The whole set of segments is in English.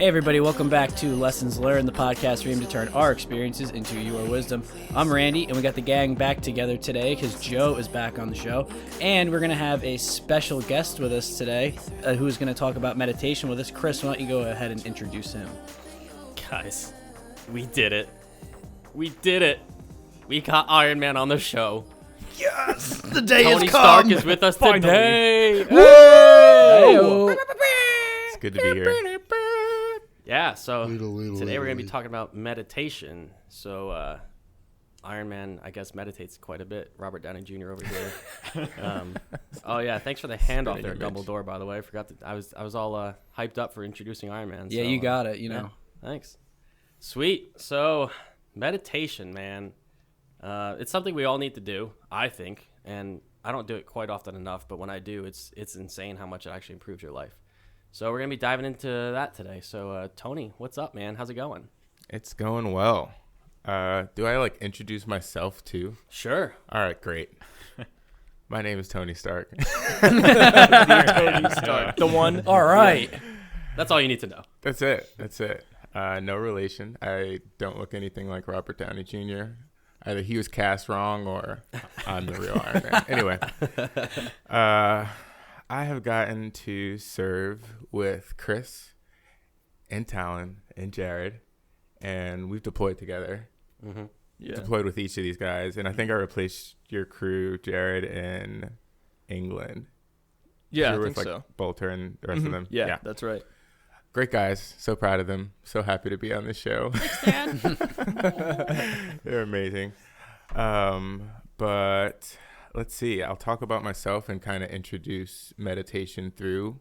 Hey everybody, welcome back to Lessons Learned, the podcast we aim to turn our experiences into your wisdom. I'm Randy, and we got the gang back together today because Joe is back on the show. And we're going to have a special guest with us today who's going to talk about meditation with us. Chris, why don't you go ahead and introduce him? Guys, we did it. We did it. We got Iron Man on the show. Yes! The day Tony has come! Stark is with us today. Hey-o. It's good to be here. Yeah, so today we're going to be talking about meditation. So Iron Man, I guess, meditates quite a bit. Robert Downey Jr. over here. Oh, yeah, thanks for the handoff there, Dumbledore, by the way. I forgot that I was all hyped up for introducing Iron Man. Yeah, so, you got it, you know. Yeah, thanks. Sweet. So meditation, man. It's something we all need to do, I think. And I don't do it quite often enough, but when I do, it's insane how much it actually improves your life. So we're going to be diving into that today. So, Tony, what's up, man? How's it going? It's going well. Do I introduce myself too? Sure. All right, great. My name is Tony Stark. Tony Stark. The one. All right. Yeah. That's all you need to know. That's it. No relation. I don't look anything like Robert Downey Jr. Either he was cast wrong or I'm the real Iron Man. Anyway, I have gotten to serve with Chris and Talon and Jared, and we've deployed together. Mm-hmm. Yeah. Deployed with each of these guys, and I think I replaced your crew, Jared, in England. Yeah, you were I with think so. Bolter and the rest of them. Yeah, that's right. Great guys. So proud of them. So happy to be on this show. Thanks, Dad. They're amazing. But let's see. I'll talk about myself and kind of introduce meditation through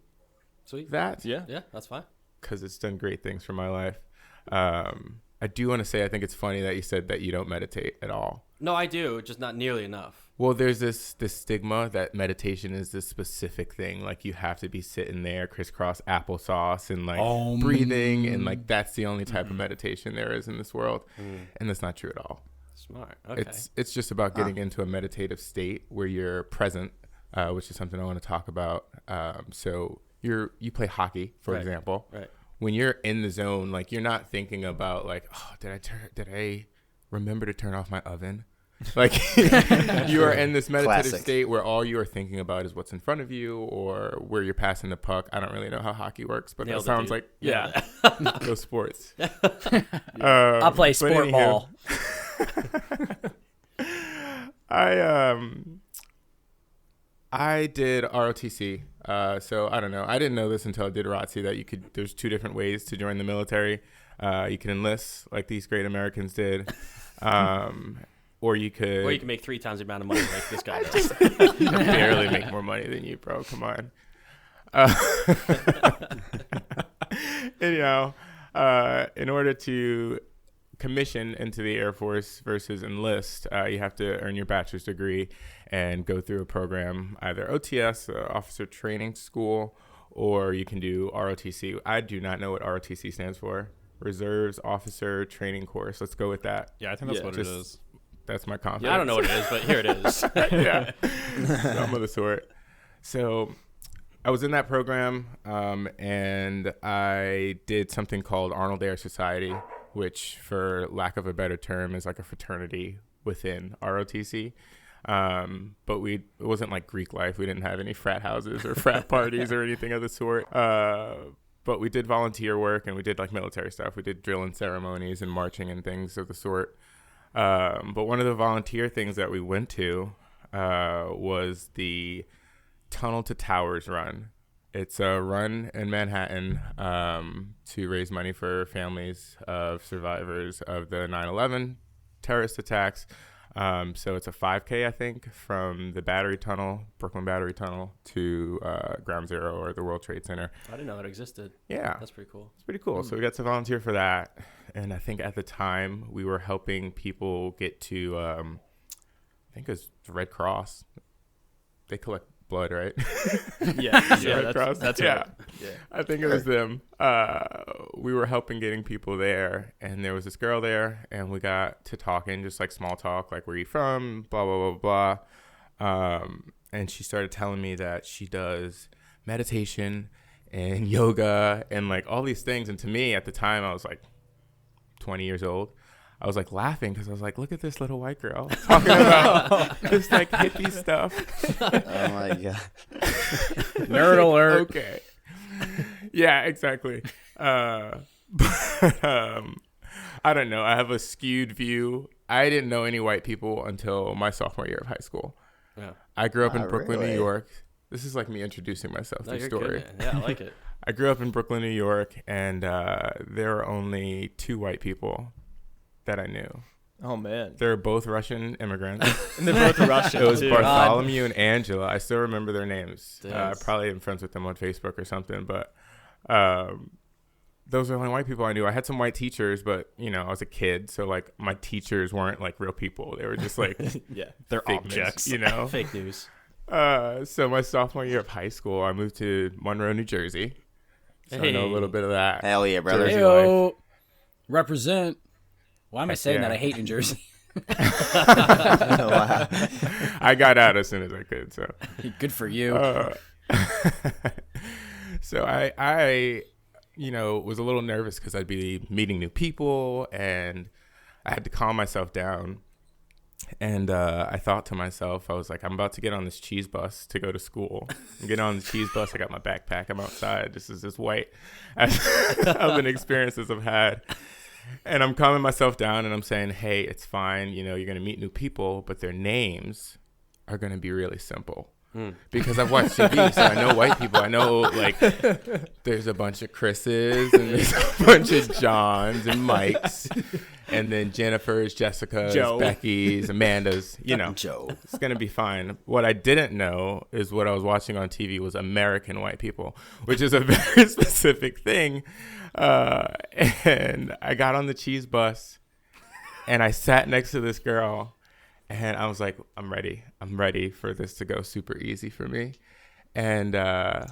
Sweet. that. Yeah. Yeah, that's fine. Because it's done great things for my life. I do want to say I think it's funny that you said that you don't meditate at all. No, I do, just not nearly enough. Well, there's this stigma that meditation is this specific thing. Like you have to be sitting there crisscross applesauce and breathing. And that's the only type of meditation there is in this world. And that's not true at all. Smart. Okay. It's just about getting into a meditative state where you're present, which is something I want to talk about. So you play hockey, for example. Right. When you're in the zone, you're not thinking about did I remember to turn off my oven? You are in this meditative state where all you are thinking about is what's in front of you or where you're passing the puck. I don't really know how hockey works, but Nailed that sounds it, like those sports. I play sport ball. I did ROTC. So I don't know. I didn't know this until I did ROTC that there's two different ways to join the military. You can enlist like these great Americans did. Or you can make 3 times the amount of money like this guy does. I barely make more money than you, bro. Come on. Anyhow, in order to commission into the Air Force versus enlist, you have to earn your bachelor's degree and go through a program, either OTS, Officer Training School, or you can do ROTC. I do not know what ROTC stands for. Reserves Officer Training Course. Let's go with that. Yeah, I think that's what it is. That's my confidence. Yeah, I don't know what it is, but here it is. Yeah, some of the sort. So I was in that program, and I did something called Arnold Air Society, which, for lack of a better term, is like a fraternity within ROTC. But it wasn't like Greek life. We didn't have any frat houses or frat parties or anything of the sort. But we did volunteer work and we did military stuff. We did drill and ceremonies and marching and things of the sort. But one of the volunteer things that we went to was the Tunnel to Towers run. It's a run in Manhattan to raise money for families of survivors of the 9/11 terrorist attacks. So it's a 5K, I think, from the Brooklyn Battery Tunnel to Ground Zero or the World Trade Center. I didn't know that existed. Yeah. That's pretty cool. It's pretty cool. So we got to volunteer for that. And I think at the time we were helping people get to, I think it was the Red Cross. They collect blood, right? Yeah, Red Cross? That's yeah. right. Yeah. I think it was them. We were helping getting people there, and there was this girl there, and we got to talking, just small talk, where are you from, blah, blah, blah, blah. And she started telling me that she does meditation and yoga and like all these things. And to me at the time, I was like 20 years old. I was like laughing because I was like, look at this little white girl talking about this like hippie stuff. Oh my God. Nerd alert. Okay. Yeah, exactly. But I don't know. I have a skewed view. I didn't know any white people until my sophomore year of high school. Yeah. I grew up in Brooklyn, really? New York. This is like me introducing myself No, through you're story. good, man. Yeah, I like it. I grew up in Brooklyn, New York, and there were only 2 white people that I knew. Oh man. They're both Russian immigrants. And they're both Russian. It was too. Bartholomew and Angela. I still remember their names. I Damn. probably am friends with them on Facebook or something, but those are the only white people I knew. I had some white teachers, but I was a kid, so like my teachers weren't like real people. They were just like Yeah, they're fake objects. Fake news. So my sophomore year of high school, I moved to Monroe, New Jersey. So I know a little bit of that. Hell yeah, brother. Jersey Heyo. Represent. Why am I Heck saying yeah. that? I hate New Jersey. Wow. I got out as soon as I could, so. Good for you. So I was a little nervous because I'd be meeting new people and I had to calm myself down. And I thought to myself, I was like, I'm about to get on this cheese bus to go to school. I'm getting on the cheese bus. I got my backpack. I'm outside. This is as white of an experience as I've had. And I'm calming myself down and I'm saying, hey, it's fine. You're going to meet new people, but their names are going to be really simple. Because I've watched TV, so I know white people. I know, like, there's a bunch of Chris's and there's a bunch of Johns and Mikes, and then Jennifer's, Jessica's, Joe. Becky's, Amanda's, Joe. It's going to be fine. What I didn't know is what I was watching on TV was American white people, which is a very specific thing. And I got on the cheese bus, and I sat next to this girl. And I was like, I'm ready. I'm ready for this to go super easy for me. And I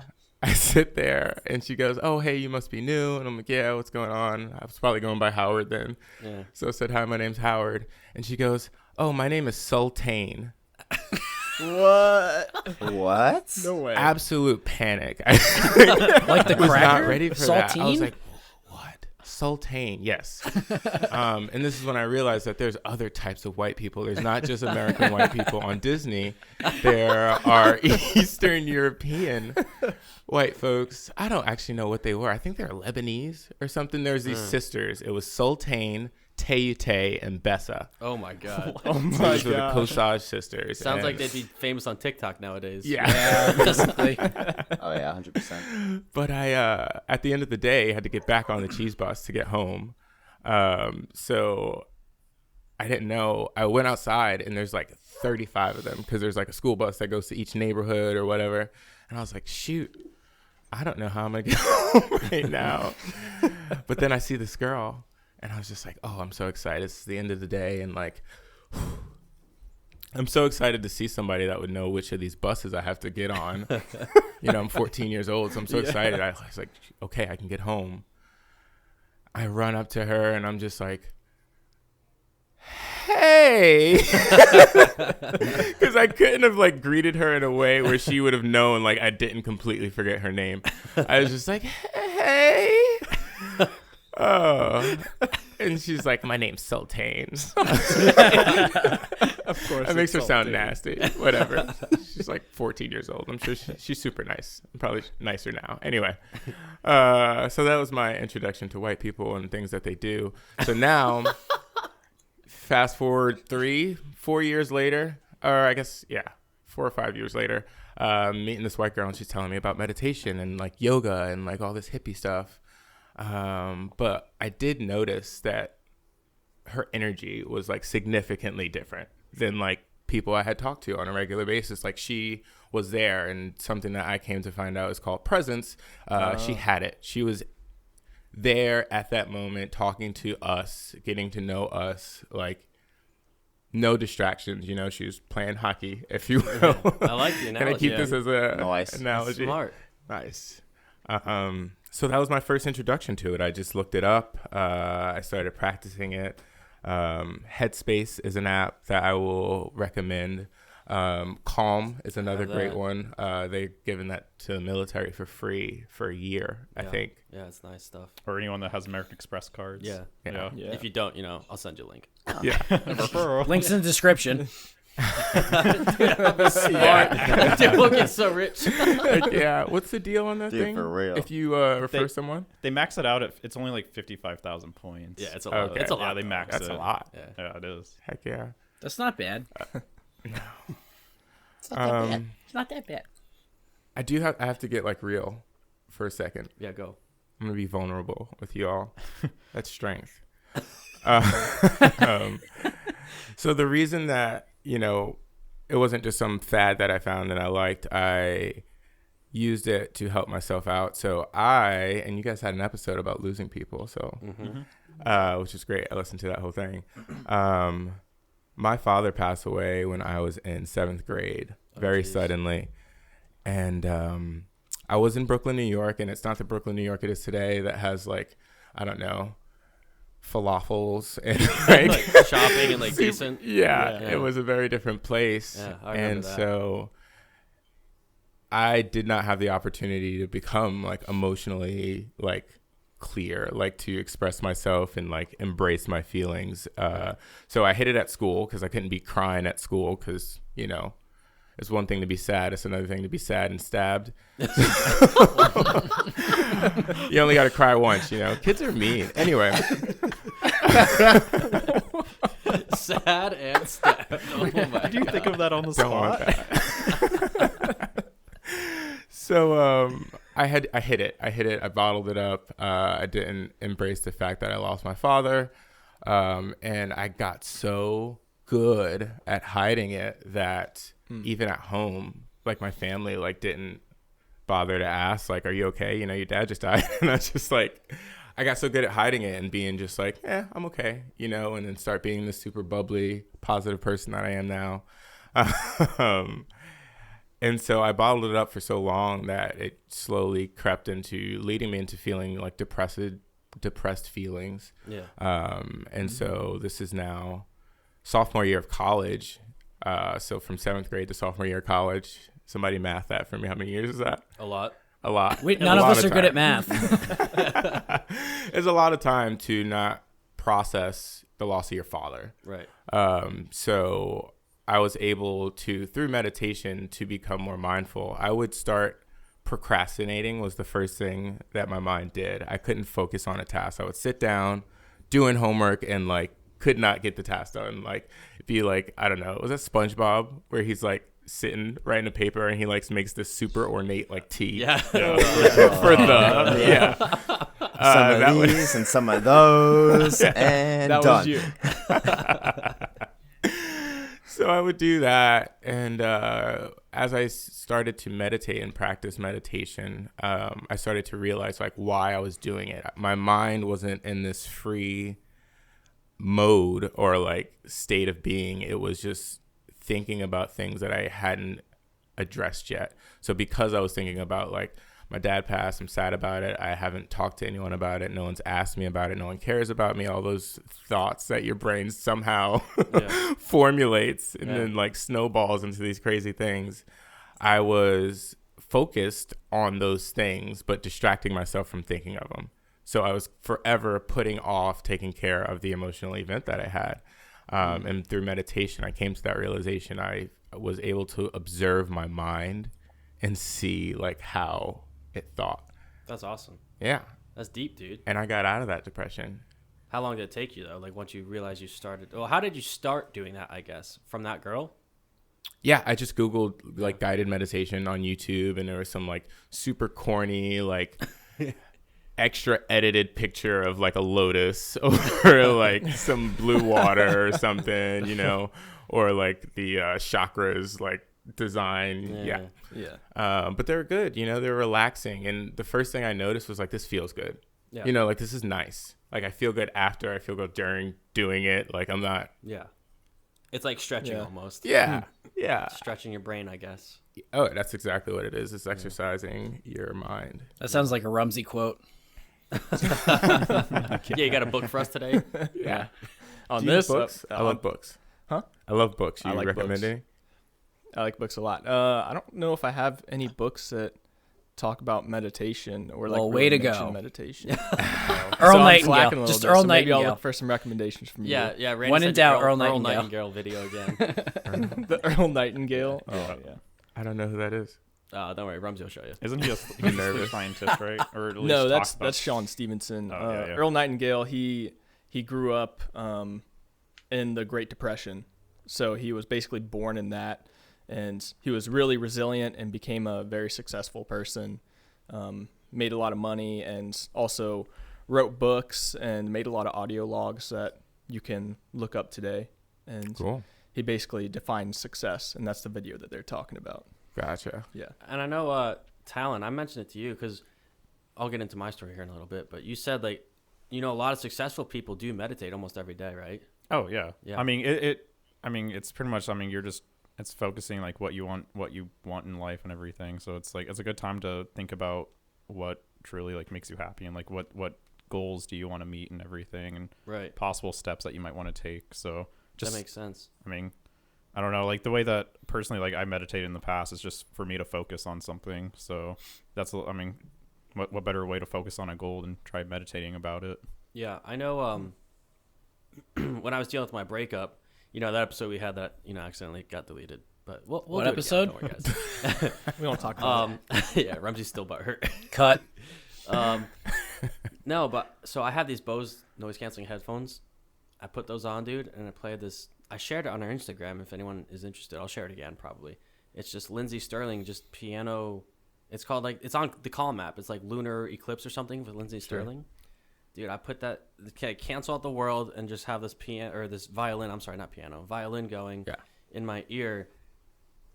sit there and she goes, oh, hey, you must be new. And I'm like, yeah, what's going on? I was probably going by Howard then. Yeah. So I said, hi, my name's Howard. And she goes, oh, my name is Sultane. What? No way. Absolute panic. Like the was cracker? not ready for that. I was Saltine? like, what? Sultane, yes. And this is when I realized that there's other types of white people. There's not just American white people on Disney. There are Eastern European white folks. I don't actually know what they were. I think they're Lebanese or something. There's these sisters. It was Sultane, Teyute, and Bessa. Oh my God. Oh my Those were the God. Kosage sisters. Sounds And- like they'd be famous on TikTok nowadays. Yeah. Basically. Oh yeah, 100%. But I, at the end of the day, had to get back on the cheese bus to get home. So I didn't know. I went outside and there's like 35 of them because there's like a school bus that goes to each neighborhood or whatever. And I was like, shoot, I don't know how I'm going to get home right now. But then I see this girl and I was just like, oh, I'm so excited. It's the end of the day. And like, I'm so excited to see somebody that would know which of these buses I have to get on. I'm 14 years old, so I'm so excited. I was like, okay, I can get home. I run up to her, and I'm just like, hey. Because I couldn't have, like, greeted her in a way where she would have known, like, I didn't completely forget her name. I was just like, hey. Oh. And she's like, my name's Sultane. Of course. That makes her it's sound salty. nasty. Whatever. She's like 14 years old. I'm sure she's super nice. I'm probably nicer now. Anyway, so that was my introduction to white people and things that they do. So now, fast forward 4 years later, or I guess, 4 or 5 years later, meeting this white girl and she's telling me about meditation and like yoga and like all this hippie stuff. But I did notice that her energy was like significantly different than like people I had talked to on a regular basis. Like she was there, and something that I came to find out is called presence. She had it. She was there at that moment, talking to us, getting to know us, like no distractions. She was playing hockey, if you will. I like the analogy. Can I keep this as a Nice. analogy? Smart. Nice. So that was my first introduction to it. I just looked it up. I started practicing it. Headspace is an app that I will recommend. Calm is another Have great that. one. They've given that to the military for free for a year, I Yeah. think. Yeah, it's nice stuff. Or anyone that has American Express cards. Yeah. Yeah. Yeah. If you don't, I'll send you a link. Yeah. Links in the description. Yeah. Dude, we'll get so rich. Yeah. What's the deal on that Dude, thing? for real. If you refer They- someone? They max it out at it's only like 55,000 points. Yeah, it's a lot. Okay. It's a Yeah, lot. they though. max That's it. a lot. Yeah. Yeah, it is. Heck yeah. That's not bad. It's not that bad. It's not that bad. I have to get like real for a second. Yeah, go. I'm gonna be vulnerable with you all. That's strength. So the reason that it wasn't just some fad that I found that I liked. I used it to help myself out. So and you guys had an episode about losing people, so which is great. I listened to that whole thing. My father passed away when I was in 7th grade, very geez. suddenly, and I was in Brooklyn, New York, and it's not the Brooklyn, New York it is today that has like, I don't know, falafels and Like shopping and like decent. Yeah, Yeah. it was a very different place. Yeah, I remember and that. so I did not have the opportunity to become like emotionally like clear, like to express myself and like embrace my feelings. So I hid it at school because I couldn't be crying at school because, it's one thing to be sad. It's another thing to be sad and stabbed. You only got to cry once, Kids are mean. Anyway. Sad and stabbed. Oh my Did you think of that on the Don't want spot? that. So I hid it. I bottled it up. I didn't embrace the fact that I lost my father. And I got so good at hiding it that even at home, like my family like didn't bother to ask, like, are you okay? Your dad just died. And I was just like, I got so good at hiding it and being just like, I'm okay, and then start being the super bubbly, positive person that I am now. And so I bottled it up for so long that it slowly crept into leading me into feeling like depressed feelings. Yeah. And so this is now sophomore year of college. So from 7th grade to sophomore year of college, somebody math that for me. How many years is that? A lot. A lot. None of us are good at time. math. It's a lot of time to not process the loss of your father. Right. So I was able to, through meditation, to become more mindful. I would start procrastinating was the first thing that my mind did. I couldn't focus on a task. I would sit down doing homework and like could not get the task done. Like it'd be like, I don't know, was that SpongeBob where he's like sitting writing a paper and he like makes this super ornate like tea. Yeah. For the yeah. Some that of was- these and some of those, and That done. was you. So I would do that, and as I started to meditate and practice meditation, I started to realize like why I was doing it. My mind wasn't in this free mode or like state of being. It was just thinking about things that I hadn't addressed yet. So because I was thinking about like my dad passed, I'm sad about it. I haven't talked to anyone about it. No one's asked me about it. No one cares about me. All those thoughts that your brain somehow formulates and then like snowballs into these crazy things. I was focused on those things, but distracting myself from thinking of them. So I was forever putting off taking care of the emotional event that I had. And through meditation, I came to that realization. I was able to observe my mind and see like how it thought. That's awesome. Yeah. That's deep, dude. And I got out of that depression. How long did it take you though? Like once you realized you started, well, how did you start doing that? I guess from that girl. Yeah, I just Googled like guided meditation on YouTube, and there was some like super corny, like extra edited picture of like a lotus or like some blue water or something, or like the chakras like design. Yeah. But they were good, they were relaxing. And the first thing I noticed was like, this feels good. Yeah. Like this is nice. Like I feel good after, I feel good during doing it. Like I'm not. Yeah. It's like stretching almost. Yeah. Yeah. Stretching your brain, I guess. Oh, that's exactly what it is. It's exercising your mind. That sounds like a Rumsey quote. Yeah, you got a book for us today? Yeah. On Do you this, use books? I love books. Huh? I love books. I You like recommend books. any? I like books a lot. I don't know if I have any books that talk about meditation or like Well, really way to mention go. meditation. Earl So I'm Nightingale. slacking a little Just bit, Earl so maybe I'll Nightingale. look for some recommendations from you. Yeah. Randy When in said doubt, Earl Earl Nightingale video again. The Earl Nightingale. Oh yeah. I don't know who that is. Don't worry, Rumsey will show you. Isn't he a sleep scientist, right? Or at least No, talks about- that's Sean Stevenson. Oh, yeah. Earl Nightingale. He grew up in the Great Depression, so he was basically born in that, and he was really resilient and became a very successful person. Made a lot of money and also wrote books and made a lot of audio logs that you can look up today. And Cool. he basically defined success, and that's the video that they're talking about. Gotcha. Yeah. And I know, Talon, I mentioned it to you because I'll get into my story here in a little bit, but you said, like, a lot of successful people do meditate almost every day, right? Oh yeah. Yeah. I mean, it's pretty much. I mean, it's focusing like what you want in life and everything. So it's like it's a good time to think about what truly like makes you happy and like what goals do you want to meet and everything and Right. possible steps that you might want to take. So just That makes sense. I mean, I don't know, like the way that personally like I meditate in the past is just for me to focus on something. So that's I mean, what better way to focus on a goal than try meditating about it? Yeah, I know. When I was dealing with my breakup, that episode we had that accidentally got deleted. But we'll What do it episode? Again. Don't worry, guys. We won't talk about Yeah, Rumsey's still butthurt. Cut. No, but so I have these Bose noise canceling headphones. I put those on, dude, and I play this. I shared it on our Instagram. If anyone is interested, I'll share it again probably. It's just Lindsey Sterling, just piano. It's called it's on the Calm app. It's like Lunar Eclipse or something with Lindsey Sterling. Dude, I put that, cancel out the world and just have this piano or this violin. I'm sorry, not piano, violin going in my ear,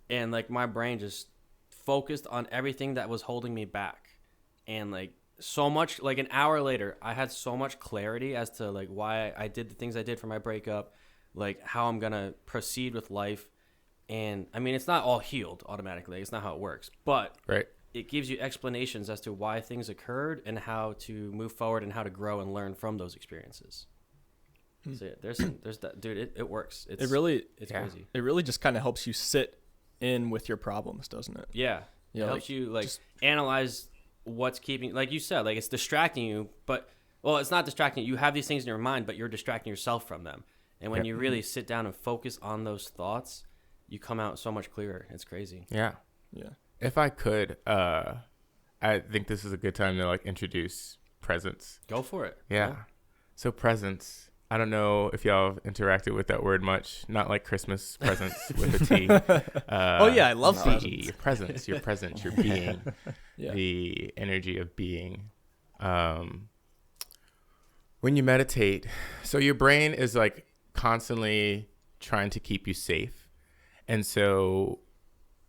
and like my brain just focused on everything that was holding me back, and like so much. Like an hour later, I had so much clarity as to like why I did the things I did for my breakup, like how I'm gonna proceed with life, and I mean it's not all healed automatically. It's not how it works, but Right. it gives you explanations as to why things occurred and how to move forward and how to grow and learn from those experiences. So yeah, there's that, dude. It works. It's crazy. It really just kind of helps you sit in with your problems, doesn't it? Yeah, Yeah, it like, helps you like just- analyze what's keeping, like you said, like it's distracting you, but it's not distracting you. You have these things in your mind, but you're distracting yourself from them. And when you really sit down and focus on those thoughts, you come out so much clearer. It's crazy. Yeah. Yeah. If I could, I think this is a good time to like introduce presence. Go for it. Yeah. So presence. I don't know if y'all have interacted with that word much. Not like Christmas presents with a T. Oh yeah, I love presence. presents. Your presence, your being, Yeah. the energy of being. When you meditate, so your brain is like constantly trying to keep you safe, and so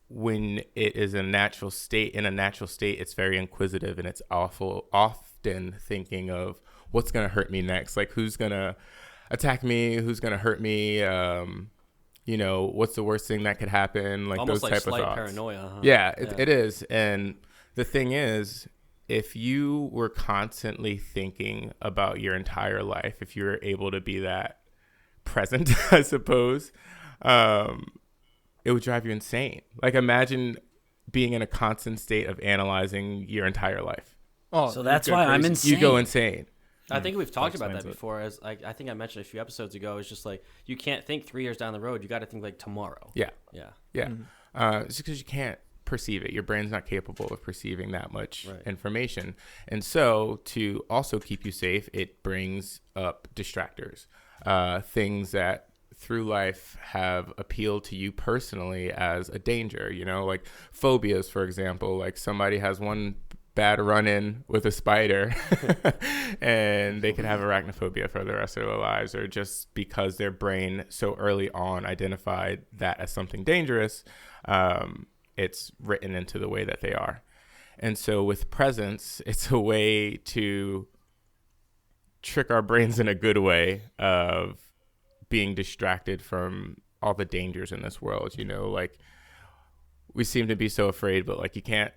when it is in a natural state, it's very inquisitive, and it's often thinking of what's gonna hurt me next, like who's gonna attack me, who's gonna hurt me, what's the worst thing that could happen, like Almost those like type of slight thoughts. paranoia, huh? Yeah, it is. And the thing is, if you were constantly thinking about your entire life, if you were able to be that present, I suppose, it would drive you insane. Like imagine being in a constant state of analyzing your entire life. Oh, So that's you go why I'm crazy. insane. You go insane. I think we've talked about that explains it. before. As I think I mentioned a few episodes ago. It's just like you can't think 3 years down the road. You got to think like tomorrow. Yeah. Yeah. Yeah. It's because you can't perceive it. Your brain's not capable of perceiving that much information. And so to also keep you safe, it brings up distractors, things that through life have appealed to you personally as a danger, like phobias, for example. Like somebody has one bad run-in with a spider and they could have arachnophobia for the rest of their lives, or just because their brain so early on identified that as something dangerous, it's written into the way that they are. And so with presence, it's a way to trick our brains in a good way of being distracted from all the dangers in this world. Like we seem to be so afraid, but like you can't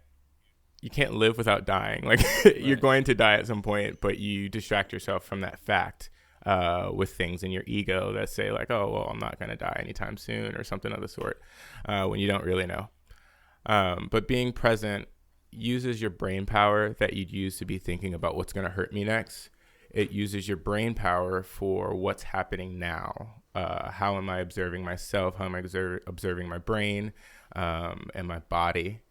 live without dying. Like you're going to die at some point, but you distract yourself from that fact with things in your ego that say like, oh, well, I'm not going to die anytime soon or something of the sort, when you don't really know. But being present uses your brain power that you'd use to be thinking about what's going to hurt me next. It uses your brain power for what's happening now. How am I observing myself? How am I observing my brain and my body?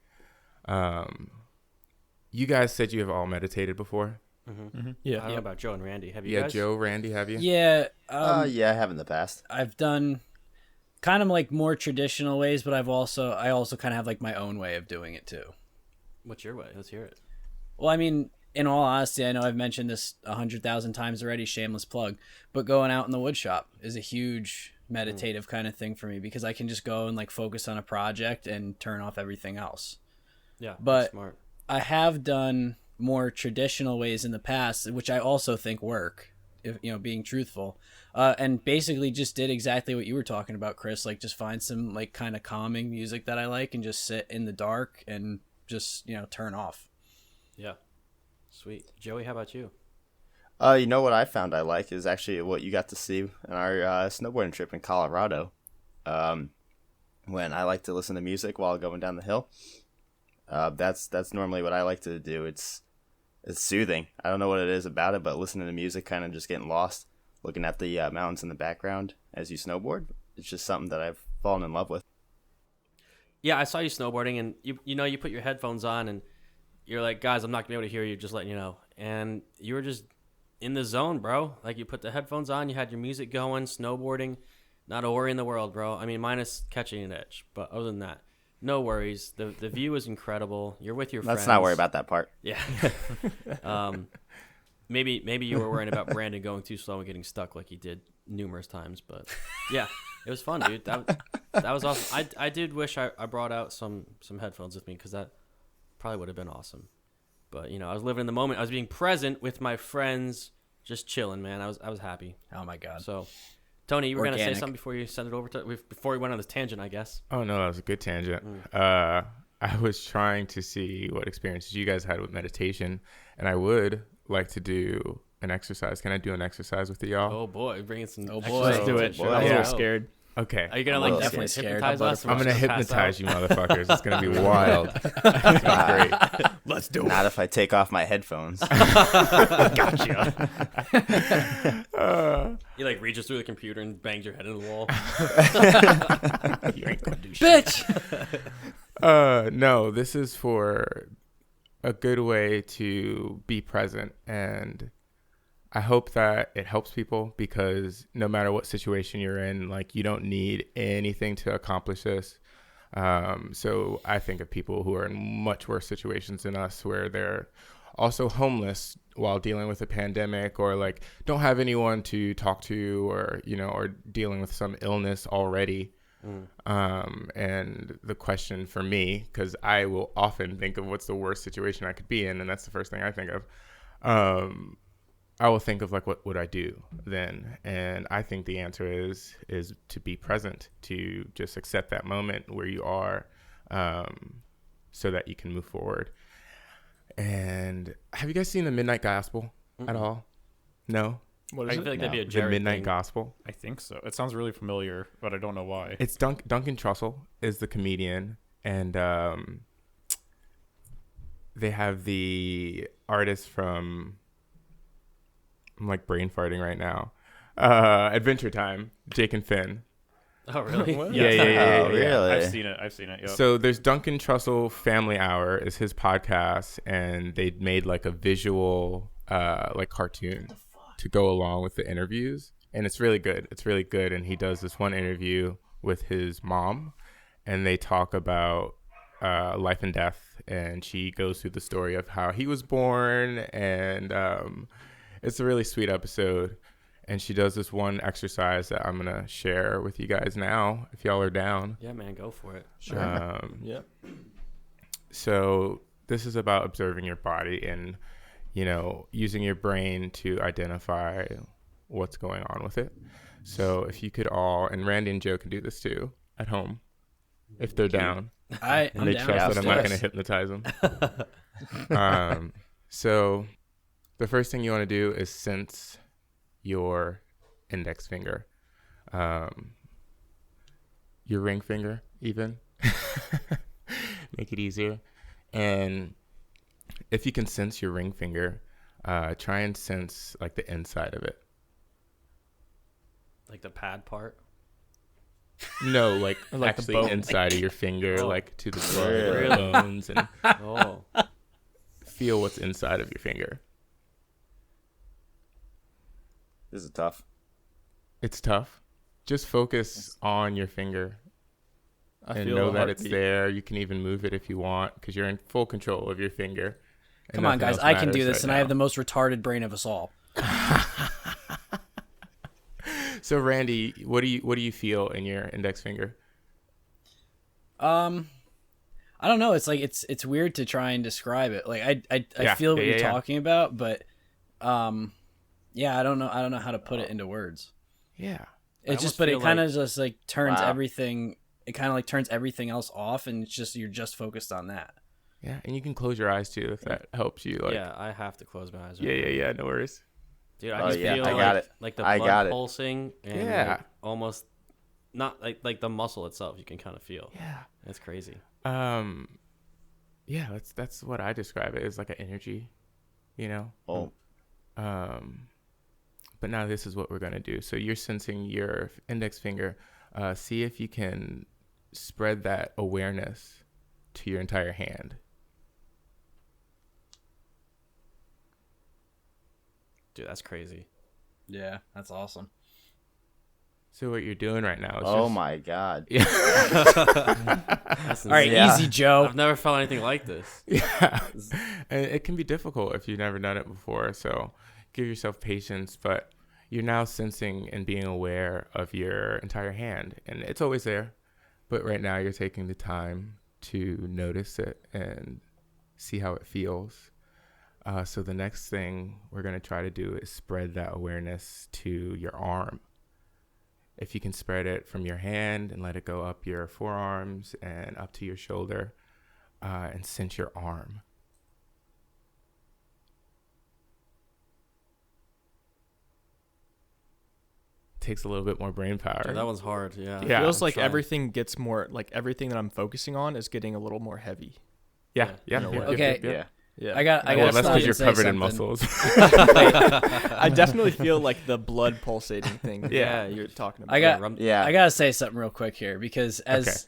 You guys said you have all meditated before. Yeah. I don't know about Joe and Randy. Have you Yeah, guys? Joe, Randy, have you? Yeah. Yeah, I have in the past. I've done kind of like more traditional ways, but I also kind of have like my own way of doing it too. What's your way? Let's hear it. Well, I mean, in all honesty, I know I've mentioned this 100,000 times already, shameless plug, but going out in the wood shop is a huge meditative kind of thing for me because I can just go and like focus on a project and turn off everything else. Yeah, But that's smart. I have done more traditional ways in the past, which I also think work, if being truthful, and basically just did exactly what you were talking about, Chris. Like just find some like kind of calming music that I like and just sit in the dark and just turn off. Yeah, sweet. Joey, how about you? You know what I found I like is actually what you got to see in our snowboarding trip in Colorado. When I like to listen to music while going down the hill. That's normally what I like to do. It's soothing. I don't know what it is about it, but listening to music, kind of just getting lost, looking at the mountains in the background as you snowboard. It's just something that I've fallen in love with. Yeah, I saw you snowboarding, and you put your headphones on, and you're like, guys, I'm not gonna be able to hear you. Just letting you know. And you were just in the zone, bro. Like you put the headphones on, you had your music going, snowboarding, not a worry in the world, bro. I mean, minus catching an itch, but other than that, no worries. The view is incredible. You're with your friends. Let's not worry about that part. Yeah. Maybe you were worrying about Brandon going too slow and getting stuck like he did numerous times, but yeah, it was fun, dude. That was awesome. I did wish I brought out some headphones with me because that probably would have been awesome. But I was living in the moment. I was being present with my friends, just chilling, man. I was happy. Oh my God. So, Tony, you were gonna say Organic. something before you send it over before we went on this tangent, I guess. Oh, no, that was a good tangent. I was trying to see what experiences you guys had with meditation, and I would like to do an exercise. Can I do an exercise with y'all? Oh boy, bringing some. Oh, extra boy. Let's stuff. do it. boy. I'm a Yeah. little scared. Okay. Are you gonna I'm like definitely scared. hypnotize us? I'm going to Or just pass hypnotize out? you motherfuckers. It's going to be wild. It's going to be great. Let's do Not if I take off my headphones. You like reaches through the computer and bangs your head in the wall. You ain't going to do shit. Bitch. No, this is for a good way to be present, and I hope that it helps people because no matter what situation you're in, like you don't need anything to accomplish this. So I think of people who are in much worse situations than us, where they're also homeless while dealing with a pandemic, or like don't have anyone to talk to, or or dealing with some illness already. And the question for me, because I will often think of what's the worst situation I could be in, and that's the first thing I think of. I will think of like, what would I do then? And I think the answer is to be present, to just accept that moment where you are, so that you can move forward. And have you guys seen the Midnight Gospel at all? No? What I is feel it? like that'd be a The Jared Midnight thing. Gospel. I think so. It sounds really familiar, but I don't know why. It's Duncan Trussell is the comedian, and they have the artist from, I'm like brain farting right now, Adventure Time, Jake and Finn. Oh really? Yeah. Oh, really? I've seen it. Yep. So there's Duncan Trussell Family Hour is his podcast, and they made like a visual like cartoon to go along with the interviews, and it's really good. And he does this one interview with his mom, and they talk about life and death, and she goes through the story of how he was born, and it's a really sweet episode. And she does this one exercise that I'm gonna share with you guys now, if y'all are down. Yeah, man, go for it. Sure. Yeah. So this is about observing your body and, using your brain to identify what's going on with it. So if you could all, and Randy and Joe can do this too at home, if they're down, I'm and they down. trust that I'm not going to Yes. hypnotize them. So the first thing you want to do is sense your index finger, your ring finger even. Make it easier. And if you can sense your ring finger, try and sense like the inside of it. Like the pad part. No, like, Like the actually bone. inside of your finger, Oh. like to the blood or Really? the bones, and Oh, feel what's inside of your finger. This is tough. It's tough. Just focus on your finger I and feel know a that it's heartbeat. there. You can even move it if you want because you're in full control of your finger. And Come on, nothing guys. else I can do matters this, right and I have now. the most retarded brain of us all. So, Randy, what do you feel in your index finger? I don't know. It's like it's weird to try and describe it. Like I Yeah, feel what yeah, you're yeah. talking about, but yeah, I don't know how to put it into words. Yeah. It's just, almost but it feel kind of like- just like turns Wow. everything. It kind of like turns everything else off, and it's just you're just focused on that. Yeah, and you can close your eyes too if that helps you. Like, yeah, I have to close my eyes. yeah. No worries. Dude, I Oh, just yeah, feel I like, got it. like the I blood got it. pulsing and Yeah. like almost not like the muscle itself. You can kind of feel. Yeah. It's crazy. Yeah, that's what I describe it as, like an energy, you know. Oh, But now this is what we're gonna do. So you're sensing your index finger. See if you can spread that awareness to your entire hand. Dude, that's crazy. Yeah, that's awesome. So what you're doing right now is oh just, my God. Yeah. That's All right, insane. Yeah. easy, Joe. I've never felt anything like this. Yeah. And it can be difficult if you've never done it before. So give yourself patience, but you're now sensing and being aware of your entire hand. And it's always there. But right now you're taking the time to notice it and see how it feels. So the next thing we're going to try to do is spread that awareness to your arm. If you can spread it from your hand and let it go up your forearms and up to your shoulder, and sense your arm. Takes a little bit more brain power. Dude, that one's hard. Yeah. Yeah. Feels I'm like trying. everything gets more like everything that I'm focusing on is getting a little more heavy. Yeah. Yeah. Yeah. In a yeah, way. Okay. Yeah. Yeah, I got Well, that's stop because you're and say covered in something. muscles. I definitely feel like the blood pulsating thing. Yeah. You're talking about. I got Yeah. I gotta say something real quick here because as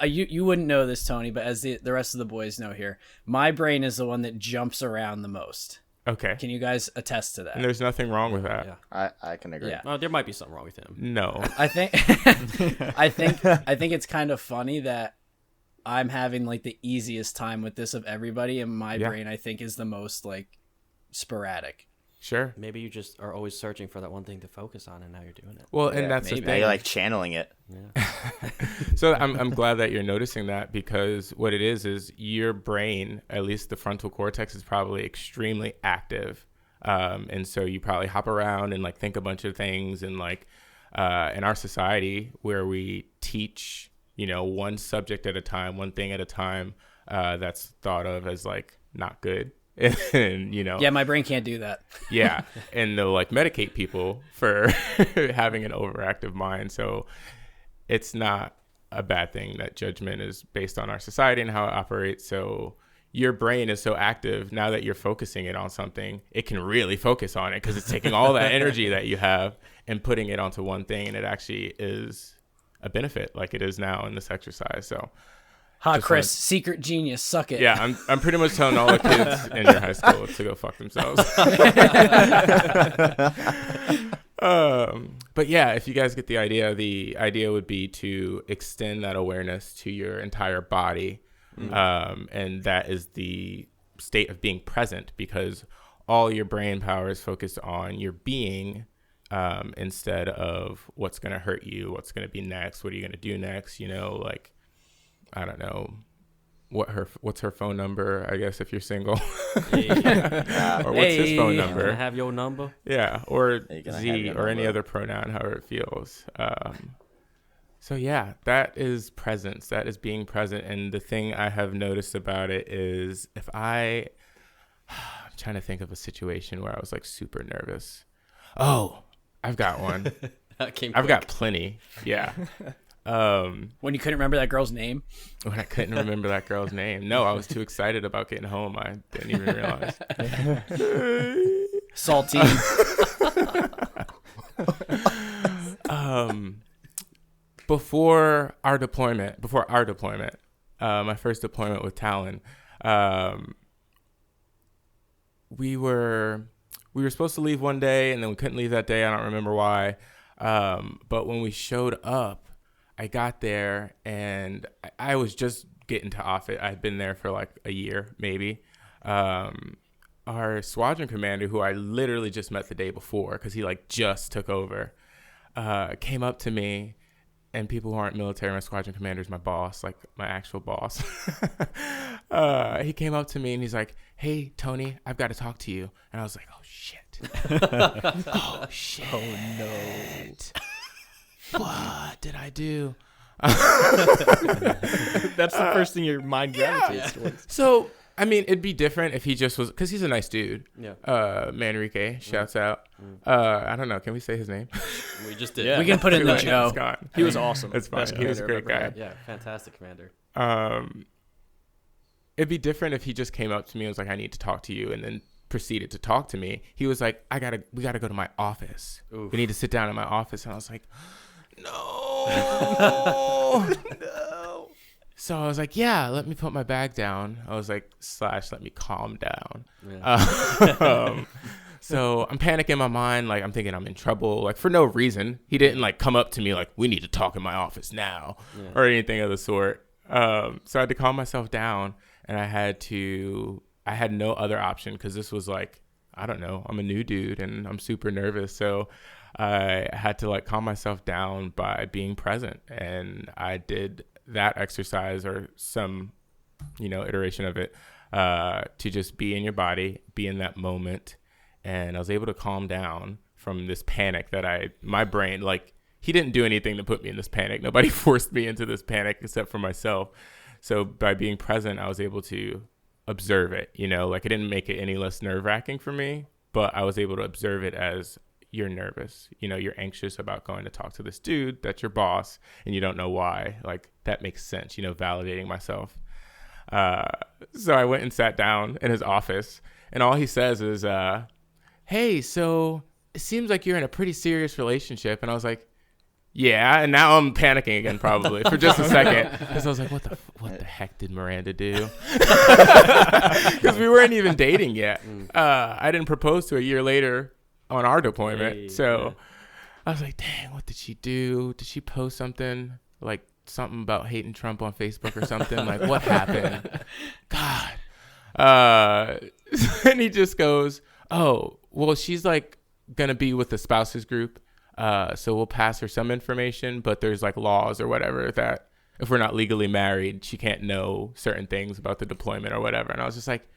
you wouldn't know this, Tony, but as the rest of the boys know here, my brain is the one that jumps around the most. Okay. Can you guys attest to And that? there's nothing wrong with that. Yeah. I can agree. Yeah. Oh, there might be something wrong with him. No. I think I think it's kind of funny that I'm having like the easiest time with this of everybody, and my Yeah. brain I think is the most like sporadic. Sure. Maybe you just are always searching for that one thing to focus on, and now you're doing it. Well, Yeah, and that's maybe. the Now thing. you're like channeling it. Yeah. So I'm glad that you're noticing that, because what it is your brain, at least the frontal cortex, is probably extremely active. And so you probably hop around and like think a bunch of things, and like in our society where we teach, one subject at a time, one thing at a time, that's thought of as like not good. And Yeah, my brain can't do that. yeah, and they'll like medicate people for having an overactive mind. So it's not a bad thing that judgment is based on our society and how it operates. So your brain is so active now that you're focusing it on something, it can really focus on it because it's taking all that energy that you have and putting it onto one thing, and it actually is a benefit, like it is now in this exercise. So Ha, Just Chris, wanted- secret genius, suck it. yeah, I'm pretty much telling all the kids in your high school to go fuck themselves. But yeah, if you guys get the idea would be to extend that awareness to your entire body. And that is the state of being present, because all your brain power is focused on your being, instead of what's going to hurt you, what's going to be next, what are you going to do next, like, I don't know, what's her phone number, I guess, if you're single. Or what's his phone Hey. Can I number? have your number? Yeah, or You can have Z, your or any number. other pronoun, however it feels. So yeah, that is presence. That is being present. And the thing I have noticed about it is I'm trying to think of a situation where I was like super nervous. Oh, I've got one. That came I've got quick. plenty. Yeah. When you couldn't remember that girl's name. When I couldn't remember that girl's name. No, I was too excited about getting home. I didn't even realize. Saltine. Before our deployment, my first deployment with Talon, we were supposed to leave one day, and then we couldn't leave that day. I don't remember why. But when we showed up, I got there, and I was just getting to off it. I'd been there for like a year, maybe. Our squadron commander, who I literally just met the day before, because he like just took over, came up to me. And people who aren't military, my squadron commander is my boss, like my actual boss. He came up to me and he's like, "Hey, Tony, I've got to talk to you." And I was like, "Oh, shit." Oh, shit. Oh, no. What did I do? That's the first thing your mind gravitates towards. So, I mean, it'd be different if he just was, because he's a nice dude. Yeah. Manrique, shouts out. I don't know. Can we say his name? We just did. Yeah. We can put in the It's Joe. gone. He was awesome. It's fine. Best He was a commander great I've ever guy. had. Yeah, fantastic commander. It'd be different if he just came up to me and was like, "I need to talk to you," and then proceeded to talk to me. He was like, we gotta go to my office. Oof. We need to sit down in my office. And I was like, no. No. So I was like, yeah, let me put my bag down. I was like, / let me calm down. Yeah. So I'm panicking in my mind, like I'm thinking I'm in trouble, like for no reason. He didn't like come up to me like, "We need to talk in my office now," or anything of the sort. So I had to calm myself down, and I had no other option, because this was like, I don't know, I'm a new dude and I'm super nervous. So I had to like calm myself down by being present. And I did that exercise, or some, iteration of it, to just be in your body, be in that moment. And I was able to calm down from this panic that my brain, like, he didn't do anything to put me in this panic. Nobody forced me into this panic except for myself. So by being present, I was able to observe it, like it didn't make it any less nerve-wracking for me, but I was able to observe it as, you're nervous, you're anxious about going to talk to this dude that's your boss, and you don't know why. Like, that makes sense, validating myself. So I went and sat down in his office, and all he says is, "Hey, so it seems like you're in a pretty serious relationship." And I was like, "Yeah," and now I'm panicking again, probably for just a second, because I was like, "What the heck did Miranda do?" Because we weren't even dating yet. I didn't propose to a year later on our deployment, I was like, "Dang, what did she do? Did she post something like something about hating Trump on Facebook or something? Like, what happened?" God. And he just goes, "Oh, well, she's like gonna be with the spouses group. So we'll pass her some information, but there's like laws or whatever that if we're not legally married, she can't know certain things about the deployment or whatever." And I was just like,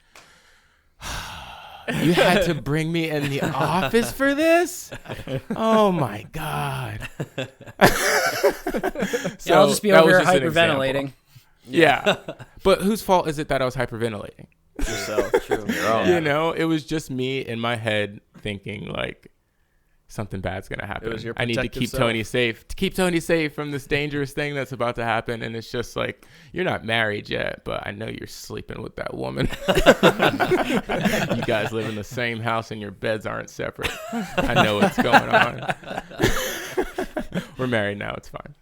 "You had to bring me in the office for this? Oh my God." So I'll just be that over was here just an hyperventilating. example. Yeah. But whose fault is it that I was hyperventilating? Yourself. True. It was just me in my head thinking like, something bad's gonna happen. It was your I need to protective keep self. Tony safe. To keep Tony safe from this dangerous thing that's about to happen. And it's just like, you're not married yet, but I know you're sleeping with that woman. You guys live in the same house and your beds aren't separate. I know what's going on. We're married now. It's fine.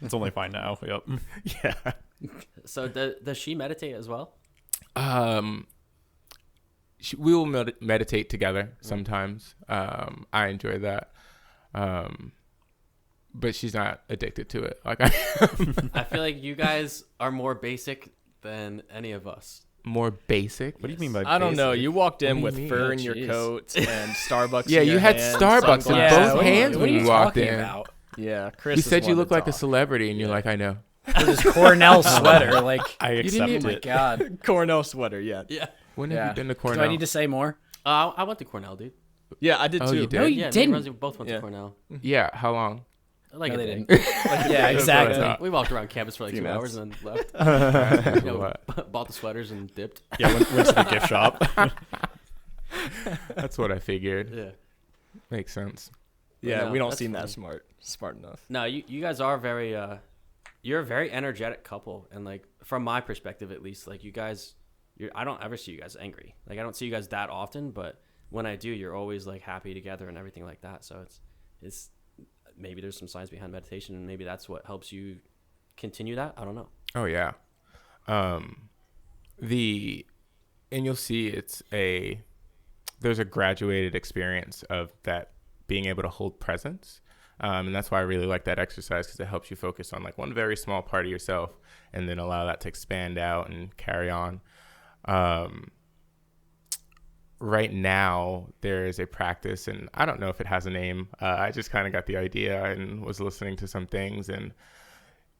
It's only fine now. Yep. Yeah. So does she meditate as well? We will meditate together sometimes. I enjoy that. But she's not addicted to it like I am. I feel like you guys are more basic than any of us. More basic. What do you mean by I don't know. basic? You walked What in do you with mean? fur Oh, in your jeez. coat and Starbucks. Yeah, in you your had hand, Starbucks in sunglasses. both hands what when are you you walked talking in. about? Yeah, Chris. You is said you one look to like a talk. celebrity, and you're like, I know. With his Cornell sweater, like, I didn't accept even- oh my it. God. Cornell sweater. Yeah, Yeah. When Yeah. have you been to Do Cornell? I need to say more? I went to Cornell, dude. yeah, I did Oh, too. you did? No, you Yeah, me and didn't. Rosie both went Yeah. to Cornell. Yeah, how long? Like No, a they day. didn't. That's what Yeah, I exactly. thought. We walked around campus for like Few 2 hours minutes. and then left. What? Bought the sweaters and dipped. Yeah, went to the gift shop. That's what I figured. Yeah. Makes sense. Yeah, no, we don't that's seem funny. that smart enough. No, you guys are very you're a very energetic couple, and like from my perspective at least, like you guys, I don't ever see you guys angry. Like I don't see you guys that often, but when I do, you're always like happy together and everything like that. So it's maybe there's some science behind meditation, and maybe that's what helps you continue that. I don't know. Oh yeah. And you'll see there's a graduated experience of that being able to hold presence. And that's why I really like that exercise, because it helps you focus on like one very small part of yourself and then allow that to expand out and carry on. Right now there is a practice, and I don't know if it has a name. I just kind of got the idea and was listening to some things, and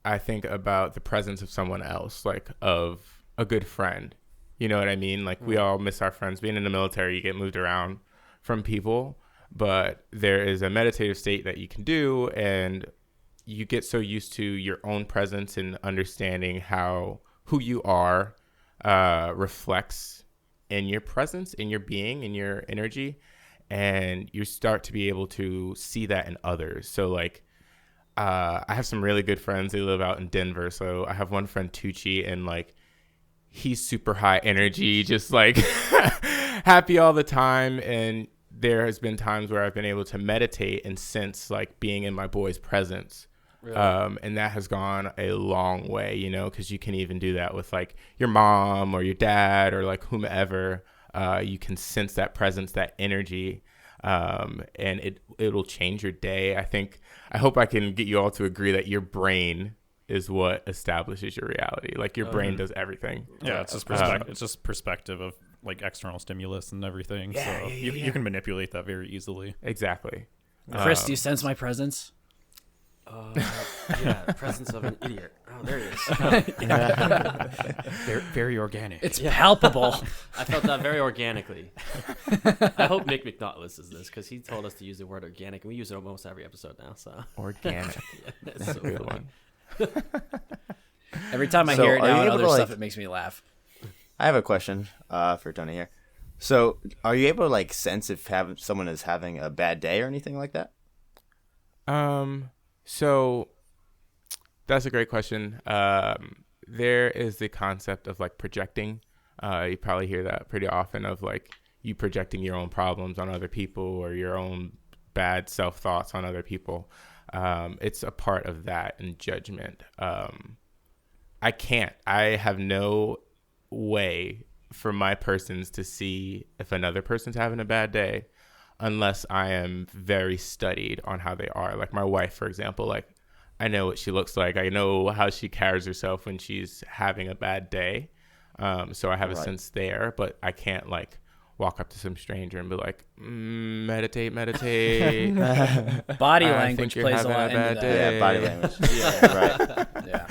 I think about the presence of someone else, like of a good friend. You know what I mean? Like we all miss our friends. Being in the military, you get moved around from people, but there is a meditative state that you can do, and you get so used to your own presence and understanding how who you are reflects in your presence, in your being, in your energy, and you start to be able to see that in others. So like I have some really good friends. They live out in Denver. So I have one friend, Tucci, and like he's super high energy, just like happy all the time. And there has been times where I've been able to meditate and sense like being in my boy's presence. Really? And that has gone a long way, you know, because you can even do that with like your mom or your dad or like whomever. You can sense that presence, that energy, and it'll change your day. I hope I can get you all to agree that your brain is what establishes your reality. Like your brain does everything. Yeah, it's just perspective of like external stimulus and everything. Yeah, so yeah. You can manipulate that very easily. Exactly. Chris, do you sense my presence? Yeah, presence of an idiot. Oh, there he is. Very, very organic. It's palpable. I felt that very organically. I hope Nick McNaught listens to this, because he told us to use the word organic, and we use it almost every episode now. So Organic. it's That's so a good funny. one. Every time I So hear it are now you and able other to, stuff, like- it makes me laugh. I have a question for Tony here. So, are you able to like sense if someone is having a bad day or anything like that? So that's a great question. There is the concept of like projecting. You probably hear that pretty often, of like you projecting your own problems on other people or your own bad self-thoughts on other people. It's a part of that, and judgment. I have no way for my persons to see if another person's having a bad day unless I am very studied on how they are. Like my wife, for example, like I know what she looks like. I know how she carries herself when she's having a bad day. So I have a sense there, but I can't like walk up to some stranger and be like, meditate. Body I language think you're plays a having lot a into bad that. day. Yeah, body language. Yeah, right. Yeah.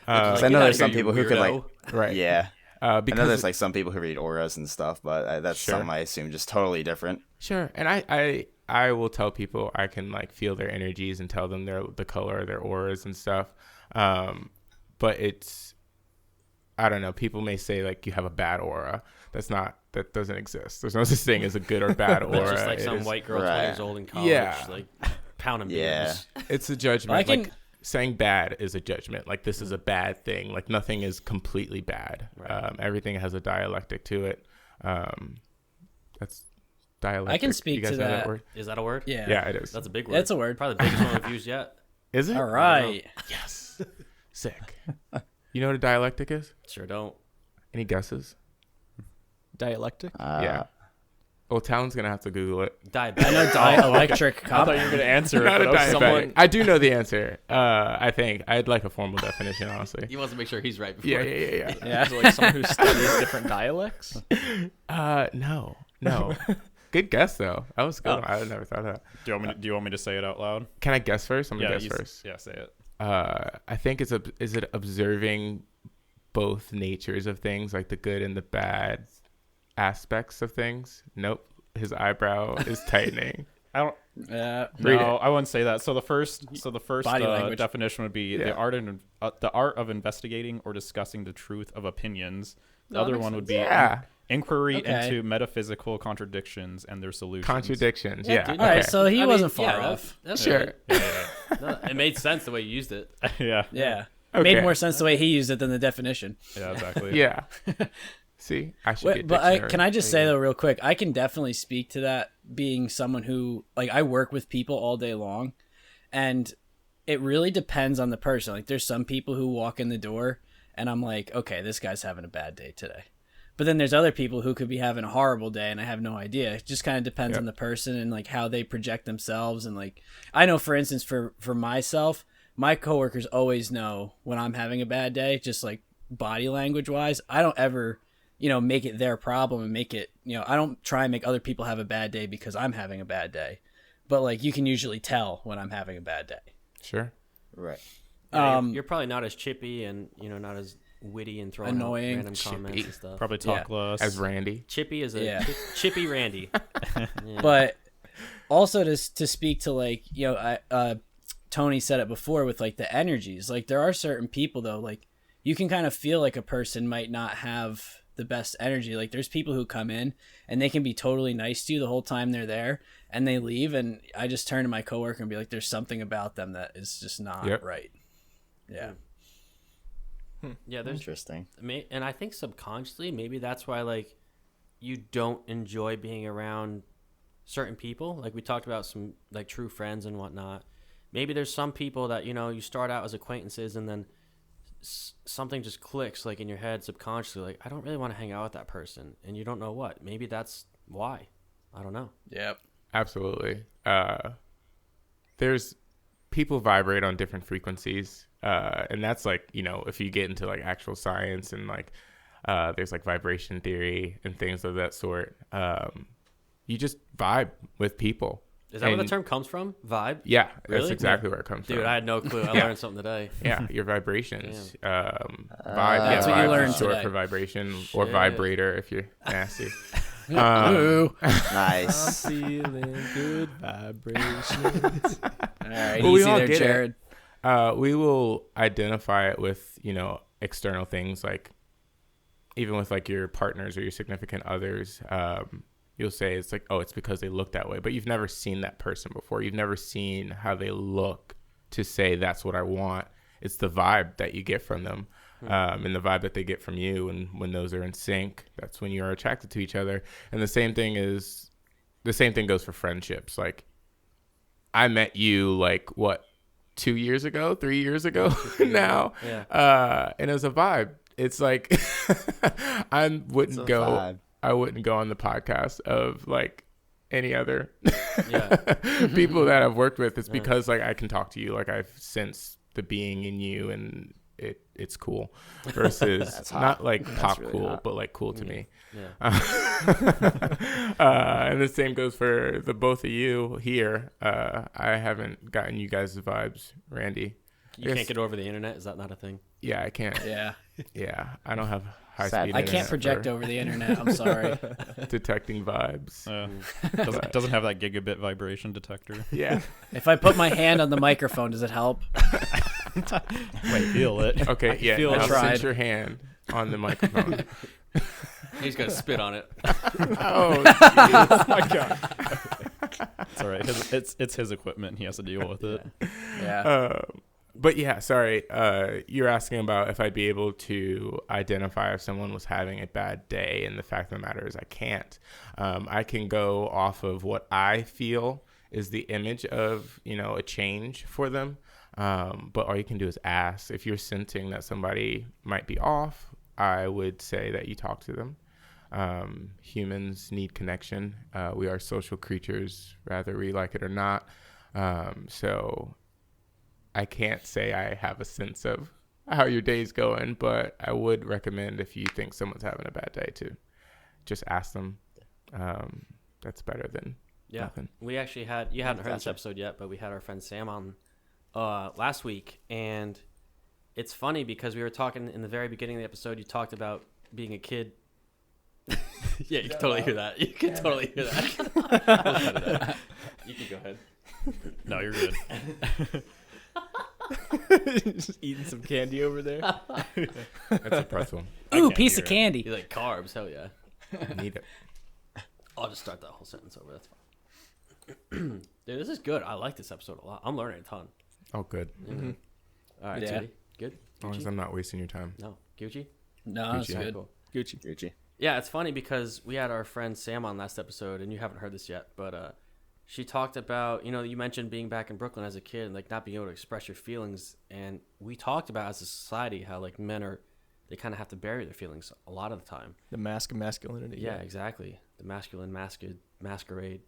I know there's some people who could like, Right. yeah. I Because know there's like some people who read auras and stuff, but that's Sure. something I assume just totally different. Sure. And I will tell people I can like feel their energies and tell them the color of their auras and stuff. But it's, I don't know. People may say like you have a bad aura. That doesn't exist. There's no such thing as a good or bad aura. It's just like It some is- white girl, Right. 20 years old in college, Yeah. like pounding Yeah. beers. It's a judgment. I can- Like saying bad is a judgment. Like this is a bad thing. Like nothing is completely bad. Right. Everything has a dialectic to it. That's dialectic. I can speak You guys to know that. word? Is that a word? Yeah. Yeah, it is. That's a big word. It's a word. Probably the biggest one we've used yet. Is it? All right. Yes. Sick. You know what a dialectic is? Sure don't. Any guesses? Dialectic? Yeah. Well, Talon's gonna have to Google it. Diabetic. I know dielectric. I thought you were going to answer it, Not a but diabetic. someone... I do know the answer. I think I'd like a formal definition, honestly. He wants to make sure he's right before. Yeah. Yeah. Is it like someone who studies different dialects? No. Good guess though. That was good. Oh. I never thought of that. Do you want me to say it out loud? Can I guess first? I'm gonna guess you first. Yeah, say it. I think is it observing both natures of things, like the good and the bad aspects of things? Nope. His eyebrow is tightening. I don't. Yeah. Read No, it. I wouldn't say that. So the first Body language. definition would be the art of investigating or discussing the truth of opinions. The That other makes one would sense. be Yeah. Inquiry Okay. into metaphysical contradictions and their solutions. Contradictions. Yeah, Yeah. dude. All right, okay. so he I mean, wasn't far yeah, off. That's Sure. good. No, it made sense the way you used it. Yeah. Yeah. Okay. Made more sense the way he used it than the definition. Yeah, exactly. Yeah. See, I should Wait, get but dictionary. can I just say though, real quick, I can definitely speak to that being someone who, like, I work with people all day long, and it really depends on the person. Like, there's some people who walk in the door, and I'm like, okay, this guy's having a bad day today. But then there's other people who could be having a horrible day, and I have no idea. It just kind of depends Yep. on the person and like how they project themselves. And like, I know, for instance, for myself, my coworkers always know when I'm having a bad day, just like body language wise. I don't ever, make it their problem and make it, I don't try and make other people have a bad day because I'm having a bad day. But like, you can usually tell when I'm having a bad day. Sure. Right. Yeah, you're probably not as chippy and not as witty and throwing out Annoying. random comments and stuff. Probably talk less. As Randy. Chippy is a Yeah. chippy Randy. Yeah. But also to speak to like, Tony said it before with like the energies, like there are certain people though, like you can kind of feel like a person might not have the best energy. Like there's people who come in and they can be totally nice to you the whole time they're there and they leave. And I just turn to my coworker and be like, there's something about them that is just not Yep. right. Yeah. Yeah, there's Interesting. and I think subconsciously maybe that's why like you don't enjoy being around certain people. Like we talked about some like true friends and whatnot. Maybe there's some people that you start out as acquaintances and then something just clicks like in your head subconsciously, like I don't really want to hang out with that person, and you don't know what. Maybe that's why. I don't know. Yep. Absolutely. There's people vibrate on different frequencies. And that's like, if you get into like actual science and like, there's like vibration theory and things of that sort. You just vibe with people. Is that where the And- term comes from? Vibe? Yeah, that's Really? exactly where it comes Dude, from. I had no clue. I learned something today. Yeah, your vibrations. Vibe. That's yeah, what you vibe learned is short today. for vibration or Shit. vibrator if you're nasty. Ooh. Nice. Feeling good vibrations. All right. Well, we Easy all there, get it. Jared. We will identify it with, external things, like even with like your partners or your significant others. You'll say it's like, oh, it's because they look that way, but you've never seen that person before. You've never seen how they look to say that's what I want. It's the vibe that you get from them, and the vibe that they get from you. And when those are in sync, that's when you are attracted to each other. And the same thing goes for friendships. Like I met you like 2 years ago, 3 years ago now. Yeah. And it was a vibe. It's like I wouldn't It's a go vibe. on the podcast of like any other Yeah. people that I've worked with. It's because like I can talk to you, like I've sensed the being in you, and it's cool versus That's hot. not like That's pop really cool, hot. but like cool to me. Yeah. And the same goes for the both of you here. I haven't gotten you guys' vibes, Randy. You can't get over the internet? Is that not a thing? Yeah, I can't. Yeah. Yeah, I don't have high Sad. speed. I can't project over the internet. I'm sorry. detecting vibes. Doesn't have that gigabit vibration detector. Yeah. If I put my hand on the microphone, does it help? Wait, feel it. Okay. Yeah. feel Now tried. sense your hand on the microphone. He's gonna spit on it. Oh, my god. It's all right. It's his equipment. He has to deal with it. Yeah. but yeah, sorry. You're asking about if I'd be able to identify if someone was having a bad day, and the fact of the matter is I can't. I can go off of what I feel is the image of, a change for them. But all you can do is ask. If you're sensing that somebody might be off, I would say that you talk to them. Humans need connection. We are social creatures, whether we like it or not. So I can't say I have a sense of how your day's going, but I would recommend if you think someone's having a bad day to just ask them. That's better than nothing. We actually had, you hadn't heard this Gotcha. episode yet, but we had our friend Sam on last week, and it's funny because we were talking in the very beginning of the episode. You talked about being a kid. Yeah, you can totally hear that. You can totally hear that. We'll cut it out. You can go ahead. No, you're good. Just eating some candy over there. That's a pretzel. Ooh, can't piece hear of it. candy. You like carbs? Hell yeah. Need it. I'll just start that whole sentence over. That's fine. Dude, this is good. I like this episode a lot. I'm learning a ton. Oh, good. Mm-hmm. All right, Yeah. Teddy. Good? As long as Gucci? I'm not wasting your time. No. Gucci? No, that's Gucci. good. Cool. Gucci. Gucci. Yeah, it's funny because we had our friend Sam on last episode, and you haven't heard this yet, but she talked about, you mentioned being back in Brooklyn as a kid and like not being able to express your feelings, and we talked about as a society how like they kind of have to bury their feelings a lot of the time. The mask of masculinity. Yeah, exactly. The masculine masquerade.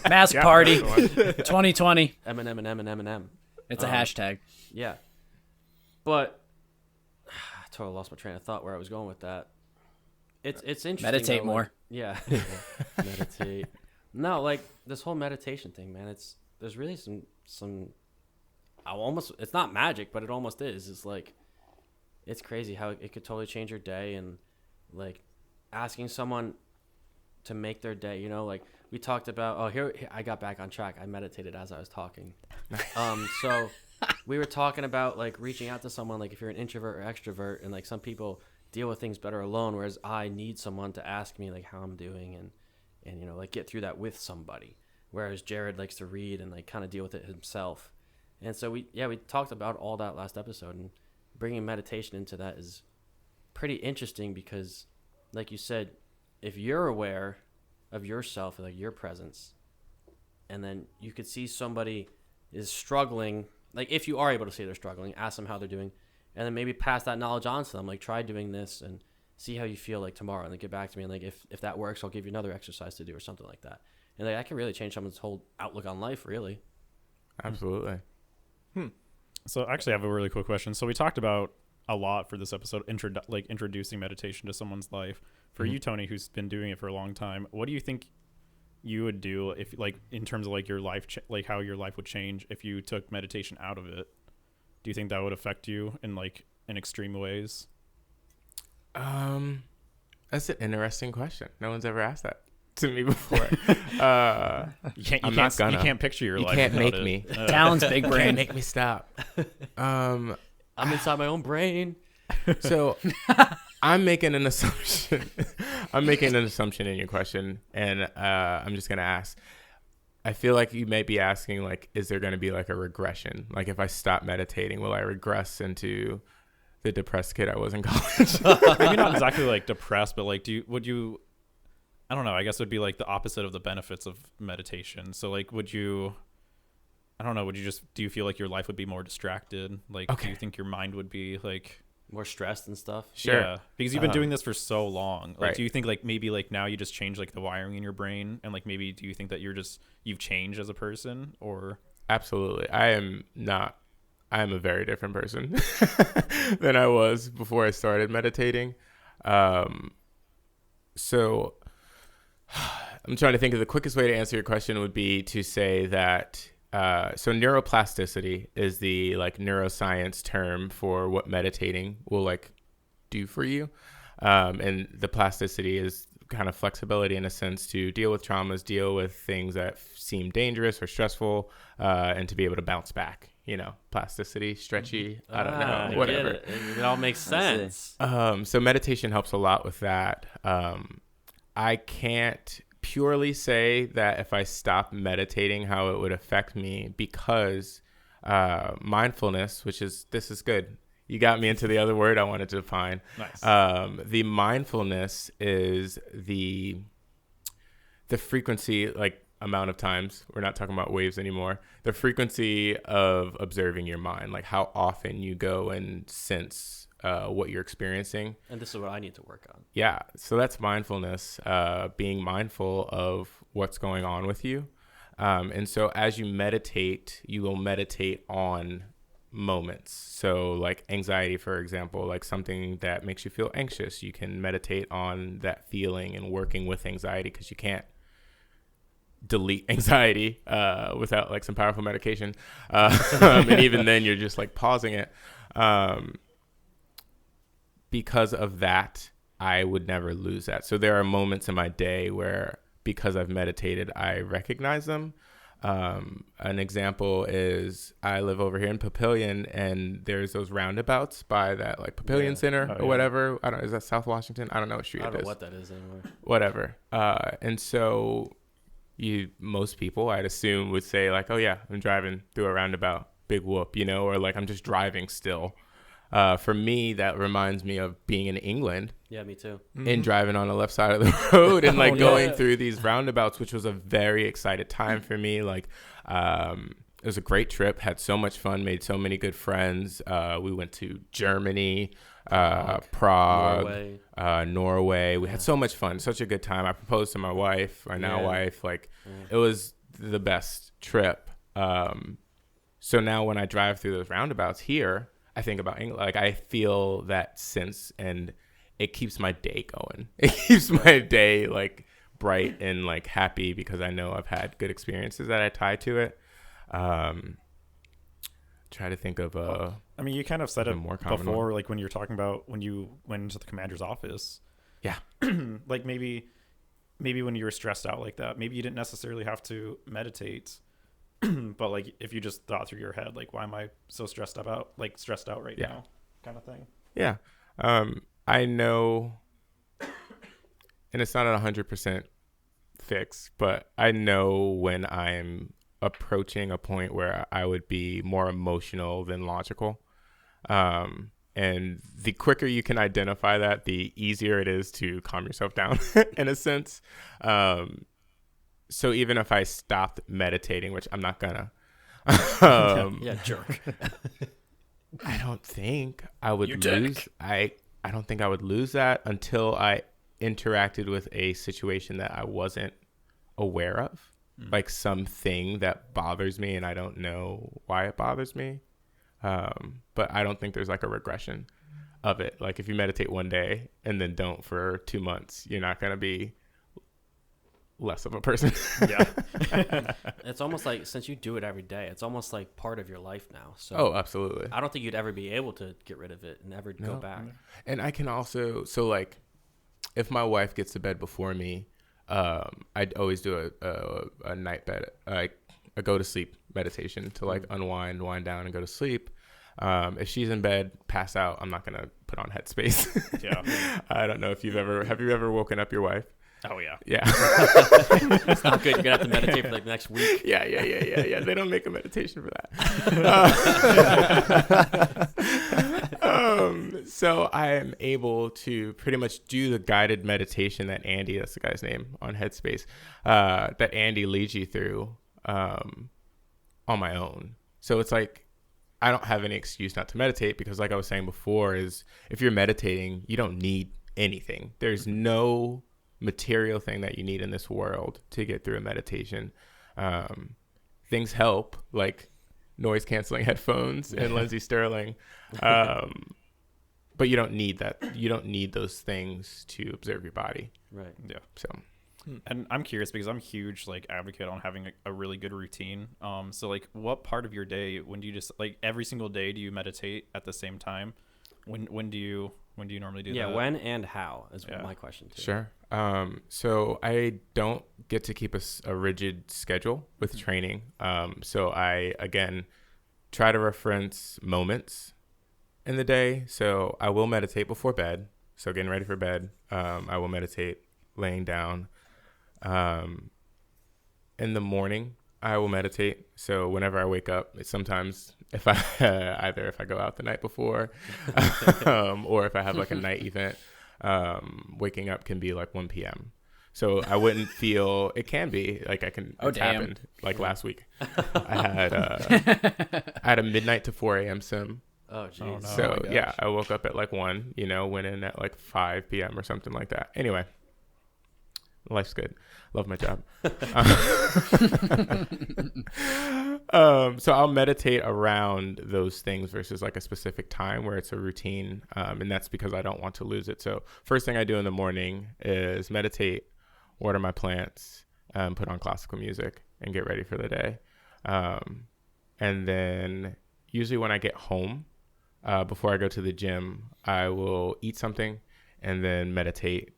Mask party 2020. Eminem. It's a hashtag. Yeah. But I totally lost my train of thought where I was going with that. It's interesting. Meditate though, more. Like, yeah. Meditate. No, like this whole meditation thing, man. There's really some. It's not magic, but it almost is. It's like, it's crazy how it could totally change your day, and like asking someone to make their day. Like we talked about. Oh, here I got back on track. I meditated as I was talking. So we were talking about like reaching out to someone, like if you're an introvert or extrovert, and like some people deal with things better alone, whereas I need someone to ask me like how I'm doing and like get through that with somebody, whereas Jared likes to read and like kind of deal with it himself. And so we talked about all that last episode, and bringing meditation into that is pretty interesting because like you said, if you're aware of yourself and like your presence, and then you could see somebody is struggling, like if you are able to see they're struggling, ask them how they're doing, and then maybe pass that knowledge on to them, like try doing this and see how you feel like tomorrow, and then get back to me, and like if that works, I'll give you another exercise to do or something like that. And like that can really change someone's whole outlook on life, really. Absolutely. So actually, I have a really quick question. So we talked about a lot for this episode, introducing meditation to someone's life. For you, Tony, who's been doing it for a long time, what do you think you would do if, like, in terms of like your life, like how your life would change if you took meditation out of it? Do you think that would affect you in extreme ways? That's an interesting question. No one's ever asked that to me before. You can't picture your You life. can't without make it. me. Talon's big Can't brain. make me stop. I'm inside my own brain. So I'm making an assumption. I'm making an assumption in your question, and I'm just gonna ask. I feel like you may be asking, like, is there going to be like a regression? Like, if I stop meditating, will I regress into the depressed kid I was in college? Maybe not exactly like depressed, but like, would you? I don't know. I guess it would be like the opposite of the benefits of meditation. So like, would you? I don't know. Would you do you feel like your life would be more distracted? Like, Okay. do you think your mind would be like More stressed and stuff. Sure. Yeah, because you've been doing this for so long. Like, Right. do you think like maybe like now you just change like the wiring in your brain, and like maybe do you think that you've changed as a person, or? Absolutely. I am a very different person than I was before I started meditating. So I'm trying to think of the quickest way to answer your question would be to say that so neuroplasticity is the like neuroscience term for what meditating will like do for you. And the plasticity is kind of flexibility in a sense to deal with traumas, deal with things that seem dangerous or stressful, and to be able to bounce back. Plasticity, stretchy, I don't know, whatever. It all makes sense. So meditation helps a lot with that. I can't purely say that if I stop meditating, how it would affect me, because mindfulness, this is good. You got me into the other word I wanted to define. Nice. The mindfulness is the frequency, like amount of times, we're not talking about waves anymore, the frequency of observing your mind, like how often you go and sense what you're experiencing. And this is what I need to work on. Yeah. So that's mindfulness, being mindful of what's going on with you. And so as you meditate, you will meditate on moments. So like anxiety, for example, like something that makes you feel anxious, you can meditate on that feeling and working with anxiety, because you can't delete anxiety without like some powerful medication. And even then you're just like pausing it. Because of that, I would never lose that. So there are moments in my day where, because I've meditated, I recognize them. An example is I live over here in Papillion, and there's those roundabouts by that like Papillion Center or whatever. I don't. Is that South Washington? I don't know what street I don't it know is. what that is anymore. Whatever. And so most people I'd assume would say like, oh yeah, I'm driving through a roundabout, big whoop, you know, or like I'm just driving still. For me, that reminds me of being in England. Yeah, me too. And driving on the left side of the road and like going yeah. through these roundabouts, which was a very excited time for me. Like, it was a great trip, had so much fun, made so many good friends. We went to Germany, Prague, Norway. We had so much fun, such a good time. I proposed to my wife, my now wife. Like, it was the best trip. So now when I drive through those roundabouts here, I think about England. Like, I feel that sense, and it keeps my day going. It keeps my day like bright and like happy because I know I've had good experiences that I tie to it. Try to think of I mean, you kind of said it more common before, one. like when you were talking about when you went into the commander's office. Yeah. Like maybe when you were stressed out like that, maybe you didn't necessarily have to meditate, but like if you just thought through your head, like, why am I so stressed out right now, kind of thing. Yeah. I know, and it's not at 100% fixed, but I know when I'm approaching a point where I would be more emotional than logical. And the quicker you can identify that, the easier it is to calm yourself down in a sense. So even if I stopped meditating, which I'm not gonna, Yeah, jerk. I don't think I would lose. I don't think I would lose that until I interacted with a situation that I wasn't aware of, like something that bothers me and I don't know why it bothers me. But I don't think there's like a regression of it. Like if you meditate one day and then don't for 2 months, you're not going to be less of a person. Yeah. It's almost like, since you do it every day, it's almost like part of your life now. So Oh, absolutely. I don't think you'd ever be able to get rid of it and ever go back. And I can also, so like if my wife gets to bed before me, I'd always do a night bed, like a go to sleep meditation to like unwind, wind down and go to sleep. If she's in bed, pass out, I'm not going to put on Headspace. Yeah. I don't know if have you ever woken up your wife? Oh yeah. Yeah. It's not good. You're going to have to meditate for like the next week. Yeah. They don't make a meditation for that. So I am able to pretty much do the guided meditation that Andy, that's the guy's name on Headspace, that Andy leads you through on my own. So it's like, I don't have any excuse not to meditate because like I was saying before is if you're meditating, you don't need anything. There's no material thing that you need in this world to get through a meditation. Things help, like noise canceling headphones and Lindsey Sterling, but you don't need that. You don't need those things to observe your body. Right. Yeah. So, And I'm curious because I'm a huge like advocate on having a really good routine. So like, what part of your day, when do you just like every single day do you meditate at the same time? When do you normally do that? Yeah, when and how is my question too. sure. So I don't get to keep a rigid schedule with training. So I, again, try to reference moments in the day. So I will meditate before bed. So getting ready for bed, I will meditate laying down. In the morning, I will meditate. So whenever I wake up, it's sometimes if I either if I go out the night before, or if I have like a night event, waking up can be like 1 p.m. So I wouldn't feel it can be like I can. It's damn. happened like last week. I had a midnight to 4 a.m. sim. Oh, jeez. Oh, no. So my yeah, gosh. I woke up at like 1. Went in at like 5 p.m. or something like that. Anyway. Life's good. Love my job. So I'll meditate around those things versus like a specific time where it's a routine. And that's because I don't want to lose it. So first thing I do in the morning is meditate, water my plants, put on classical music and get ready for the day. And then usually when I get home, before I go to the gym, I will eat something and then meditate.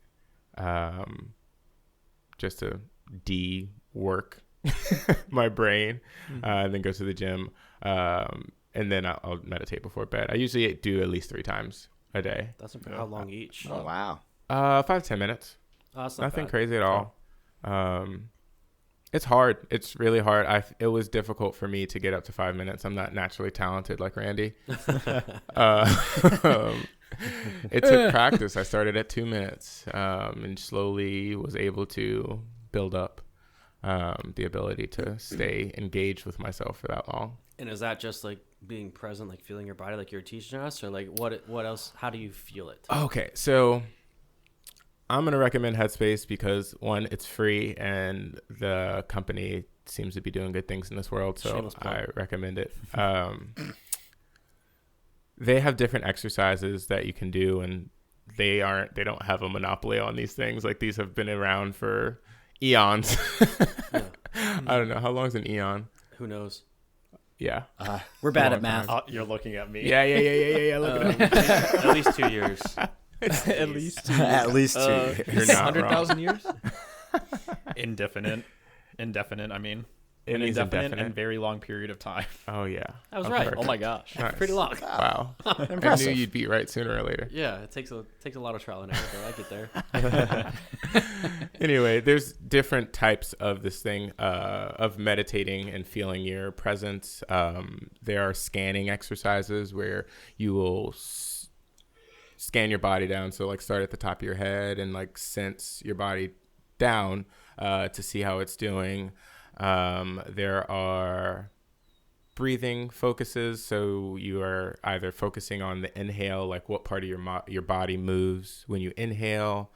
Just to de-work my brain, and then go to the gym. And then I'll meditate before bed. I usually do at least 3 times a day. That's how long each? Oh wow. 5 to 10 minutes. Oh, that's not Nothing bad. crazy at all. It's hard. It's really hard. It was difficult for me to get up to 5 minutes. I'm not naturally talented like Randy. It took practice. I started at 2 minutes, and slowly was able to build up the ability to stay engaged with myself for that long. And is that just like being present, like feeling your body, like you're teaching us, or like what else? How do you feel it? Okay, so I'm gonna recommend Headspace because 1, it's free, and the company seems to be doing good things in this world, so Shameless plug. I recommend it. They have different exercises that you can do, and they don't have a monopoly on these things. Like, these have been around for eons. Yeah. I don't know, how long's an eon? Who knows? Yeah. We're bad Long at math. time. You're looking at me. Yeah. Look at that. At least 2 years. At least At least 2 years. You're not wrong. 100,000 years. Indefinite. I mean, It an is indefinite indefinite. and very long period of time. Oh yeah. I was Oh, right. perfect. Oh my gosh. Nice. Pretty long. Wow. I knew Impressive. you'd be right sooner or later. Yeah, it takes a lot of trial and error, but I get there. Anyway, there's different types of this thing of meditating and feeling your presence. There are scanning exercises where you will scan your body down. So like start at the top of your head and like sense your body down to see how it's doing. There are breathing focuses. So you are either focusing on the inhale, like what part of your body moves when you inhale,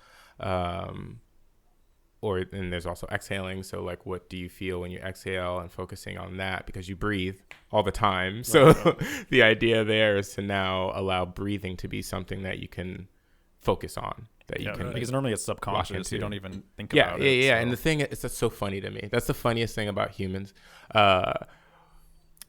or then there's also exhaling. So like, what do you feel when you exhale, and focusing on that because you breathe all the time. So the idea there is to now allow breathing to be something that you can focus on, that you can because normally it's subconscious. You into. don't even think yeah, about yeah, it. yeah. so. And the thing is, that's so funny to me. That's the funniest thing about humans.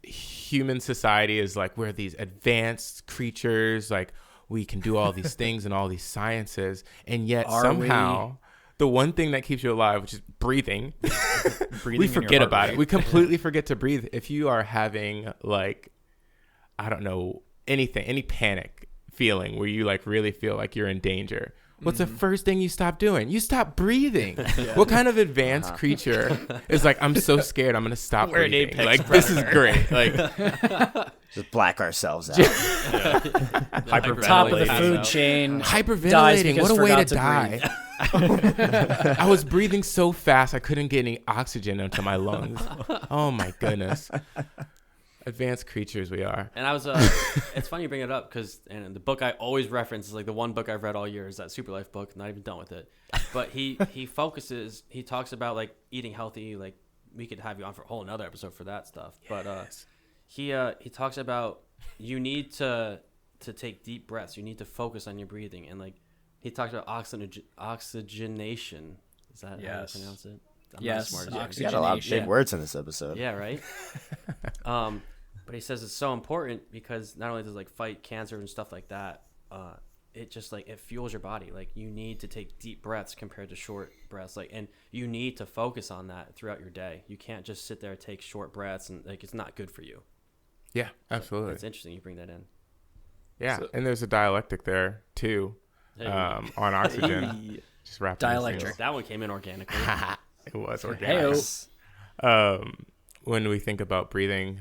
Human society is like, we're these advanced creatures, like we can do all these things and all these sciences, and yet Are somehow the one thing that keeps you alive, which is breathing, Breathing we in your forget heart about rate. it. We completely forget to breathe. If you are having like, I don't know, any panic feeling where you like really feel like you're in danger, what's the first thing you stop doing? You stop breathing. What kind of advanced creature is like, I'm so scared, I'm gonna stop We're an breathing? apex Like, this is great. Like, Just black ourselves out. Top of the Hyperventilating. food chain. Dies hyperventilating. because What a way to forgot to breathe. die. I was breathing so fast I couldn't get any oxygen into my lungs. Oh my goodness. Advanced creatures we are. And I was, it's funny you bring it up because, and the book I always reference is like the one book I've read all year is that Super Life book. Not even done with it, but he talks about like eating healthy. Like we could have you on for a whole another episode for that stuff. But he talks about you need to take deep breaths. You need to focus on your breathing, and like he talks about oxygenation. Is that how you Yes. pronounce it? I'm not Yes, smart as We you. got a lot of big Yeah. words in this episode. Yeah, right. But he says it's so important because not only does it like fight cancer and stuff like that, it just like it fuels your body. Like you need to take deep breaths compared to short breaths. Like, and you need to focus on that throughout your day. You can't just sit there and take short breaths, and like it's not good for you. Yeah, absolutely. It's interesting you bring that in. Yeah, So- and there's a dialectic there too, Hey. on oxygen. Just wrapping these Dielectric. things. That one came in organically. It was organic. Heyo. When we think about breathing,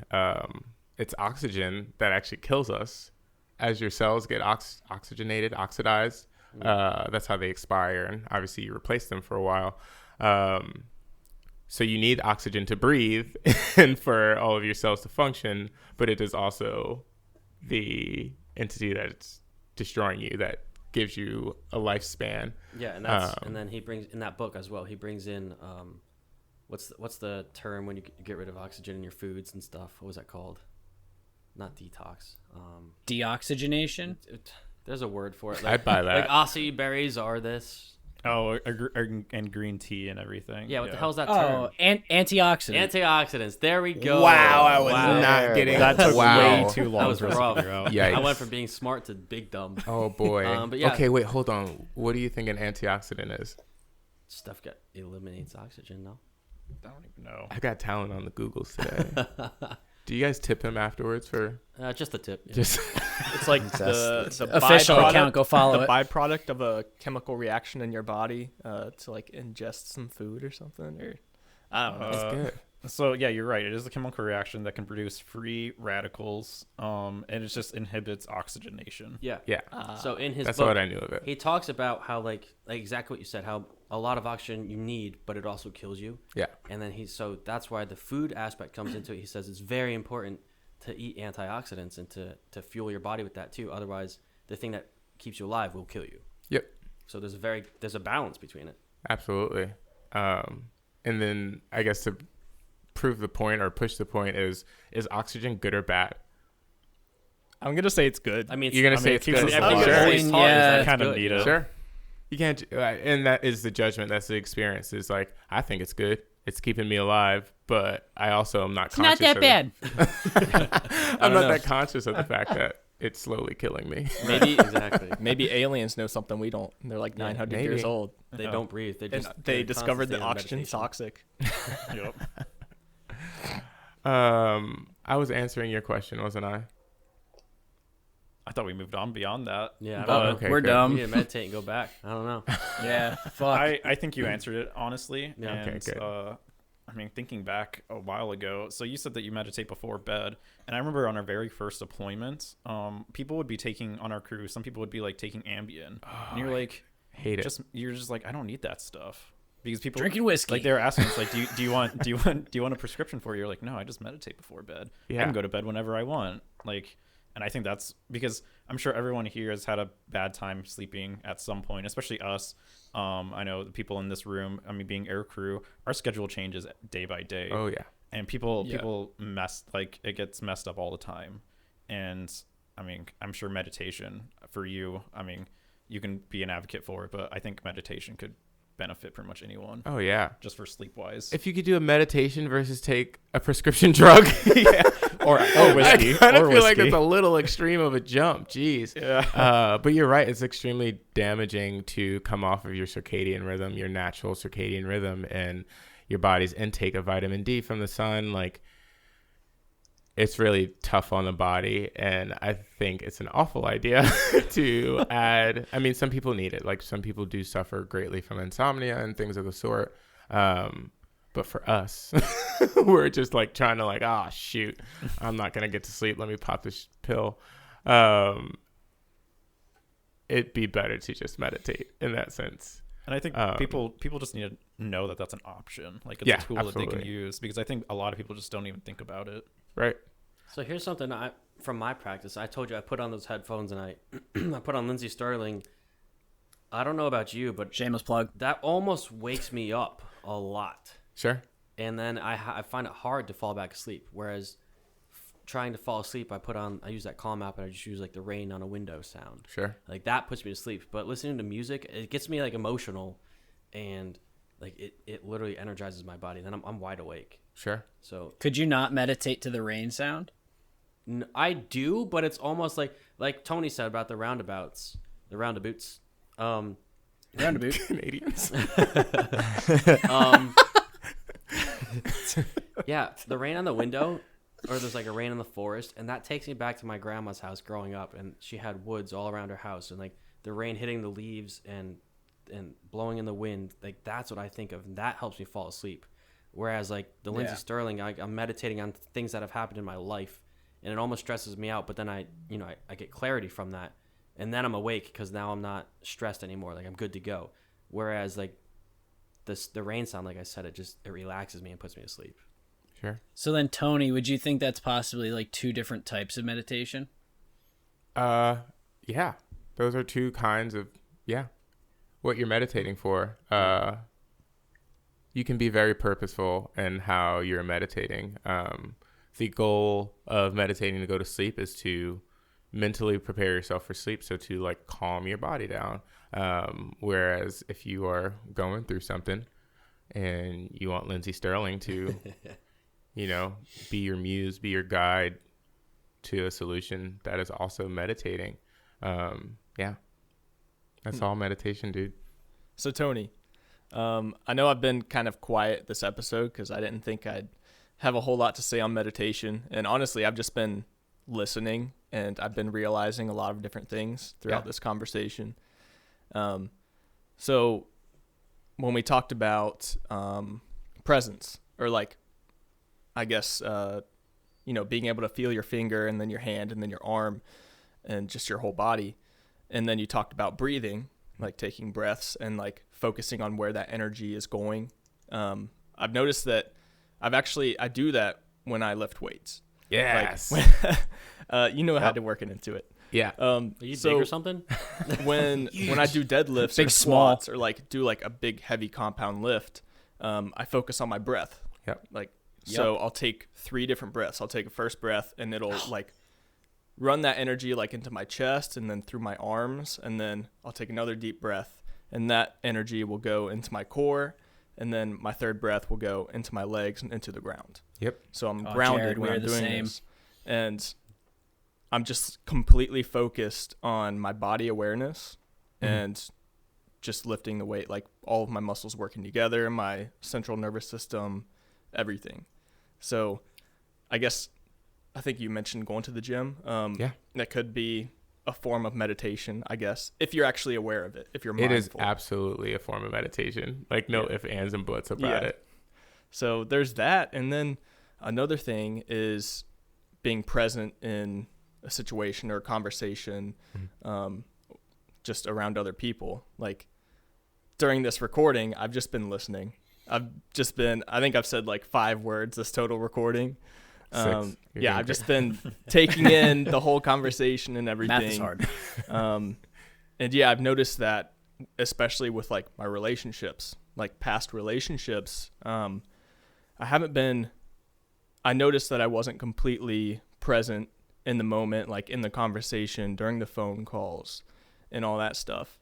it's oxygen that actually kills us. As your cells get oxygenated, oxidized, that's how they expire, and obviously you replace them for a while. So you need oxygen to breathe and for all of your cells to function, but it is also the entity that's destroying you that gives you a lifespan. Yeah, and that's and then he brings in that book as well. He brings in what's the term when you get rid of oxygen in your foods and stuff? What was that called? Not detox. Deoxygenation. There's a word for it. I'd buy that. Like acai berries are this. Oh, and green tea and everything. Yeah, what the hell's that Oh, term? antioxidant. Antioxidants. There we go. Wow, I was Wow. not getting That took wow. way too That long was for us to rough. figure out. Yikes. I went from being smart to big dumb. Oh boy. But yeah. Okay, wait, hold on. What do you think an antioxidant is? Stuff eliminates oxygen, no? I don't even know. I got talent on the Googles today. Do you guys tip him afterwards for Just a tip. Yeah. just? It's like the Official byproduct- account, go follow the it. byproduct of a chemical reaction in your body to like ingest some food or something, or I don't know. That's good. So yeah, you're right. It is a chemical reaction that can produce free radicals, and it just inhibits oxygenation. Yeah. Yeah, So in his that's book, what I knew of it. he talks about how like exactly what you said, how a lot of oxygen you need, but it also kills you. Yeah, And then so that's why the food aspect comes into it. He says it's very important to eat antioxidants and to fuel your body with that too. Otherwise, the thing that keeps you alive will kill you. Yep. So there's a balance between it. Absolutely. And then I guess to prove the point or push the point is oxygen good or bad? I'm gonna say it's good. I mean, You're gonna say it it's keeps good. us I think alive. it's Sure. always taught is Yeah. that it's Kind of good, need you it. know? Sure. You can't, and that is the judgment. That's the experience. Is like, I think it's good. It's keeping me alive, but I also am not conscious. Not that bad. I'm know. not that conscious of the fact that it's slowly killing me. Maybe Exactly. maybe aliens know something we don't. They're like Yeah, 900 maybe. years old. They Yeah. don't breathe. They And just they they're discovered that constantly in oxygen's meditation. toxic. Yep. I was answering your question, wasn't I? I thought we moved on beyond that. Yeah, I But- don't know. Okay, We're good. We dumb. need to meditate and go back. I don't know. Yeah, fuck. I think you answered it honestly. Yeah. And, Okay, good. I mean, thinking back a while ago, so you said that you meditate before bed, and I remember on our very first deployment, people would be taking on our crew. Some people would be like taking Ambien, and you're like, Hate it. you're just like, I don't need that stuff because people Drinking whiskey. like they're asking us like, do you want a prescription for it? You're like, no, I just meditate before bed. I Yeah. can go to bed whenever I want. Like, and I think that's because I'm sure everyone here has had a bad time sleeping at some point, especially us. I know the people in this room, I mean, being air crew, our schedule changes day by day. Oh yeah. And people it gets messed up all the time. And I mean, I'm sure meditation for you, I mean, you can be an advocate for it, but I think meditation could benefit pretty much anyone Oh yeah. just for sleep wise. If you could do a meditation versus take a prescription drug, or whiskey. I kind of or feel like whiskey. it's a little extreme of a jump. Jeez. Yeah. But you're right. It's extremely damaging to come off of your circadian rhythm, your natural circadian rhythm, and your body's intake of vitamin D from the sun. Like, it's really tough on the body. And I think it's an awful idea to add. I mean, some people need it. Like, some people do suffer greatly from insomnia and things of the sort. But for us, we're just like trying to like, oh, shoot, I'm not going to get to sleep. Let me pop this pill. It'd be better to just meditate in that sense. And I think people just need to know that that's an option. Like, it's Yeah, a tool that they absolutely. can use, because I think a lot of people just don't even think about it. Right. So here's something from my practice. I told you I put on those headphones and I put on Lindsey Sterling. I don't know about you, but Shameless plug. that almost wakes me up a lot. Sure. And then I find it hard to fall back asleep. Whereas trying to fall asleep, I use that Calm app and I just use like the rain on a window sound. Sure. Like that puts me to sleep. But listening to music, it gets me like emotional, and like it literally energizes my body. Then I'm wide awake. Sure. So Could you not meditate to the rain sound? I do, but it's almost like Tony said about the roundabouts. Roundabout. Canadians. Yeah, the rain on the window, or there's like a rain in the forest, and that takes me back to my grandma's house growing up, and she had woods all around her house, and like the rain hitting the leaves and blowing in the wind, like that's what I think of, and that helps me fall asleep. Whereas like the Lindsey Yeah. Sterling, I'm meditating on things that have happened in my life, and it almost stresses me out, but then I get clarity from that, and then I'm awake because now I'm not stressed anymore. Like I'm good to go. Whereas like the rain sound, like I said, it relaxes me and puts me to sleep. Sure. So then, Tony, would you think that's possibly like two different types of meditation? Yeah. Those are two kinds of, what you're meditating for. You can be very purposeful in how you're meditating. The goal of meditating to go to sleep is to mentally prepare yourself for sleep, so to like calm your body down. Whereas if you are going through something and you want Lindsey Sterling to, be your muse, be your guide to a solution, that is also meditating. That's all meditation, dude. So Tony, I know I've been kind of quiet this episode because I didn't think I'd have a whole lot to say on meditation. And honestly, I've just been listening, and I've been realizing a lot of different things throughout this conversation. So when we talked about presence, or like, I guess, being able to feel your finger and then your hand and then your arm and just your whole body. And then you talked about breathing, like taking breaths and like focusing on where that energy is going. I've noticed that I do that when I lift weights. Yes. Like, I had to work it into it. Yeah. Are you big or something? when I do deadlifts Big, or squats or like do like a big heavy compound lift, I focus on my breath. Yep. So I'll take 3 different breaths. I'll take a first breath and it'll like run that energy like into my chest and then through my arms, and then I'll take another deep breath and that energy will go into my core, and then my third breath will go into my legs and into the ground. Yep. So I'm Jared, grounded when we're I'm the doing same. this. And I'm just completely focused on my body awareness and just lifting the weight, like all of my muscles working together, my central nervous system, everything. So I think you mentioned going to the gym. That could be a form of meditation, I guess, if you're actually aware of it, if you're mindful. It is absolutely a form of meditation. Like no ifs, ands, and buts about it. So there's that. And then another thing is being present in a situation or a conversation, just around other people. Like during this recording, I've just been listening. I think I've said like 5 words this total recording. 6. I've just been taking in the whole conversation and everything. Math is hard. And yeah, I've noticed that, especially with like my relationships, like past relationships, I noticed that I wasn't completely present in the moment, like in the conversation, during the phone calls and all that stuff.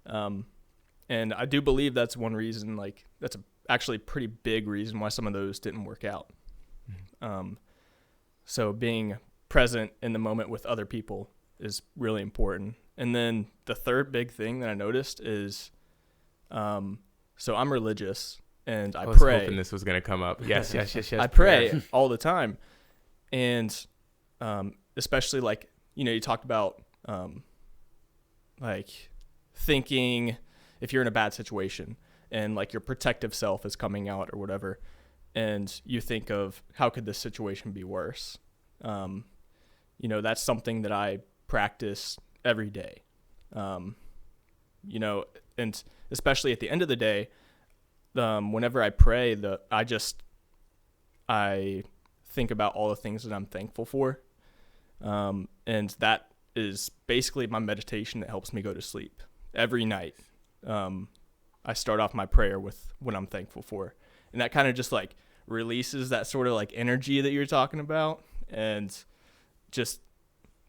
And I do believe that's one reason, like that's actually a pretty big reason why some of those didn't work out. So being present in the moment with other people is really important. And then the third big thing that I noticed is, so I'm religious and I was pray. hoping this was going to come up. Yes. I pray all the time. And especially like, you talked about like thinking if you're in a bad situation and like your protective self is coming out or whatever, and you think of how could this situation be worse? That's something that I practice every day. And especially at the end of the day, whenever I pray, I think about all the things that I'm thankful for. And that is basically my meditation that helps me go to sleep every night. I start off my prayer with what I'm thankful for. And that kind of just like releases that sort of like energy that you're talking about and just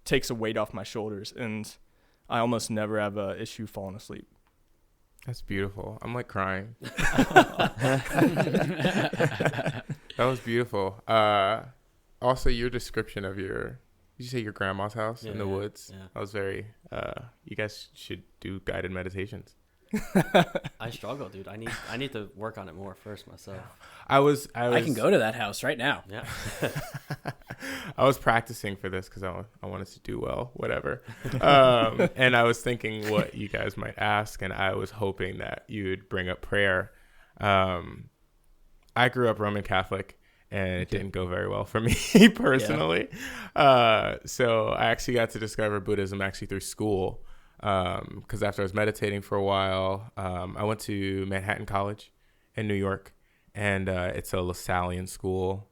takes a weight off my shoulders. And I almost never have a issue falling asleep. That's beautiful. I'm like crying. That was beautiful. Also, your description of did you say your grandma's house in the woods? Yeah. That was very, you guys should do guided meditations. I struggle, dude. I need to work on it more first myself. I can go to that house right now. Yeah. I was practicing for this because I wanted to do well, whatever. And I was thinking what you guys might ask, and I was hoping that you'd bring up prayer. I grew up Roman Catholic, and it didn't go very well for me personally. So I actually got to discover Buddhism actually through school. Because after I was meditating for a while, I went to Manhattan College in New York, and it's a Lassallean school,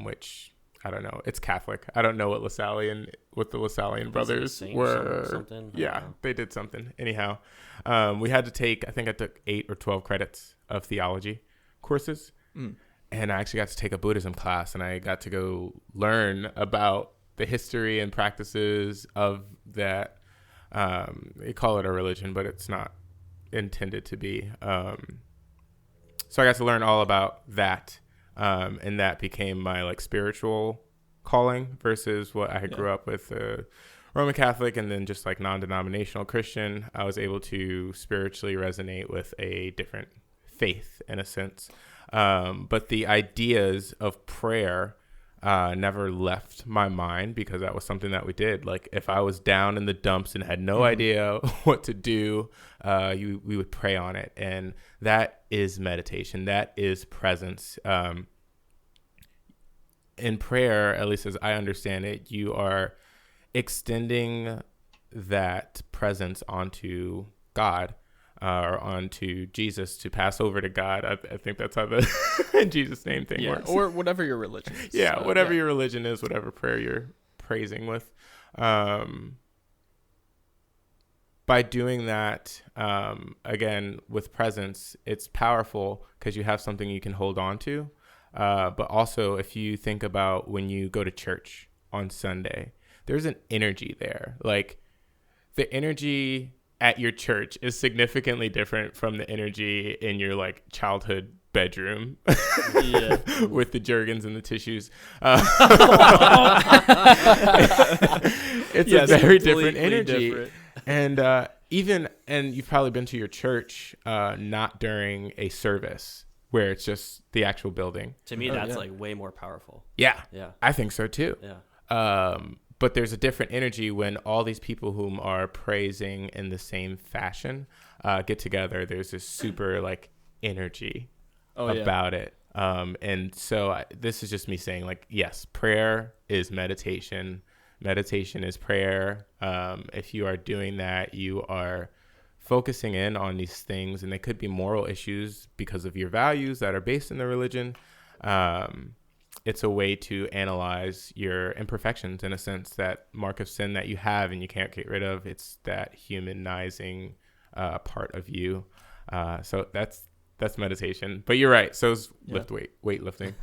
which I don't know. It's Catholic. I don't know what the Lassallean brothers were. Something. Yeah, they did something. Anyhow, we had to take, I think I took 8 or 12 credits of theology courses, and I actually got to take a Buddhism class, and I got to go learn about the history and practices of that. They call it a religion, but it's not intended to be. So I got to learn all about that, and that became my like spiritual calling versus what I grew up with, Roman Catholic, and then just like non-denominational Christian. I was able to spiritually resonate with a different faith in a sense. But the ideas of prayer never left my mind because that was something that we did. Like if I was down in the dumps and had no idea what to do, we would pray on it. And that is meditation. That is presence. In prayer, at least as I understand it, you are extending that presence onto God or onto Jesus to pass over to God. I think that's how the in Jesus' name thing works. Or whatever your religion is. Yeah, whatever your religion is, whatever prayer you're praising with. By doing that, again, with presence, it's powerful because you have something you can hold on to. But also, if you think about when you go to church on Sunday, there's an energy there. Like the energy at your church is significantly different from the energy in your like childhood bedroom with the jergens and the tissues. It's a very different energy. Different. And you've probably been to your church not during a service where it's just the actual building. To me, that's like way more powerful. Yeah. Yeah. I think so too. Yeah. But there's a different energy when all these people whom are praising in the same fashion get together. There's this super like energy about it. And so this is just me saying like, yes, prayer is meditation. Meditation is prayer. If you are doing that, you are focusing in on these things, and they could be moral issues because of your values that are based in the religion. It's a way to analyze your imperfections in a sense, that mark of sin that you have and you can't get rid of. It's that humanizing part of you. So that's meditation. But you're right. So is weightlifting.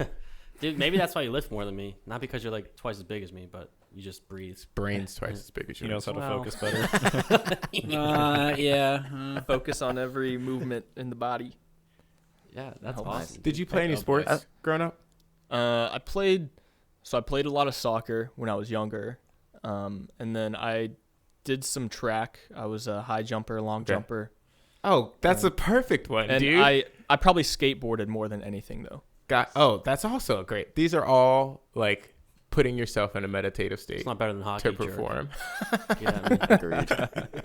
Dude, maybe that's why you lift more than me. Not because you're like twice as big as me, but you just breathe. Brain's twice as big as yours. He knows how to focus better. Focus on every movement in the body. Yeah, that's awesome. Did you play any sports growing up? I played a lot of soccer when I was younger. And then I did some track. I was a high jumper, long jumper. Oh, that's a perfect one, and dude. I probably skateboarded more than anything though. That's also great. These are all like putting yourself in a meditative state. It's not better than hockey to perform. Agreed.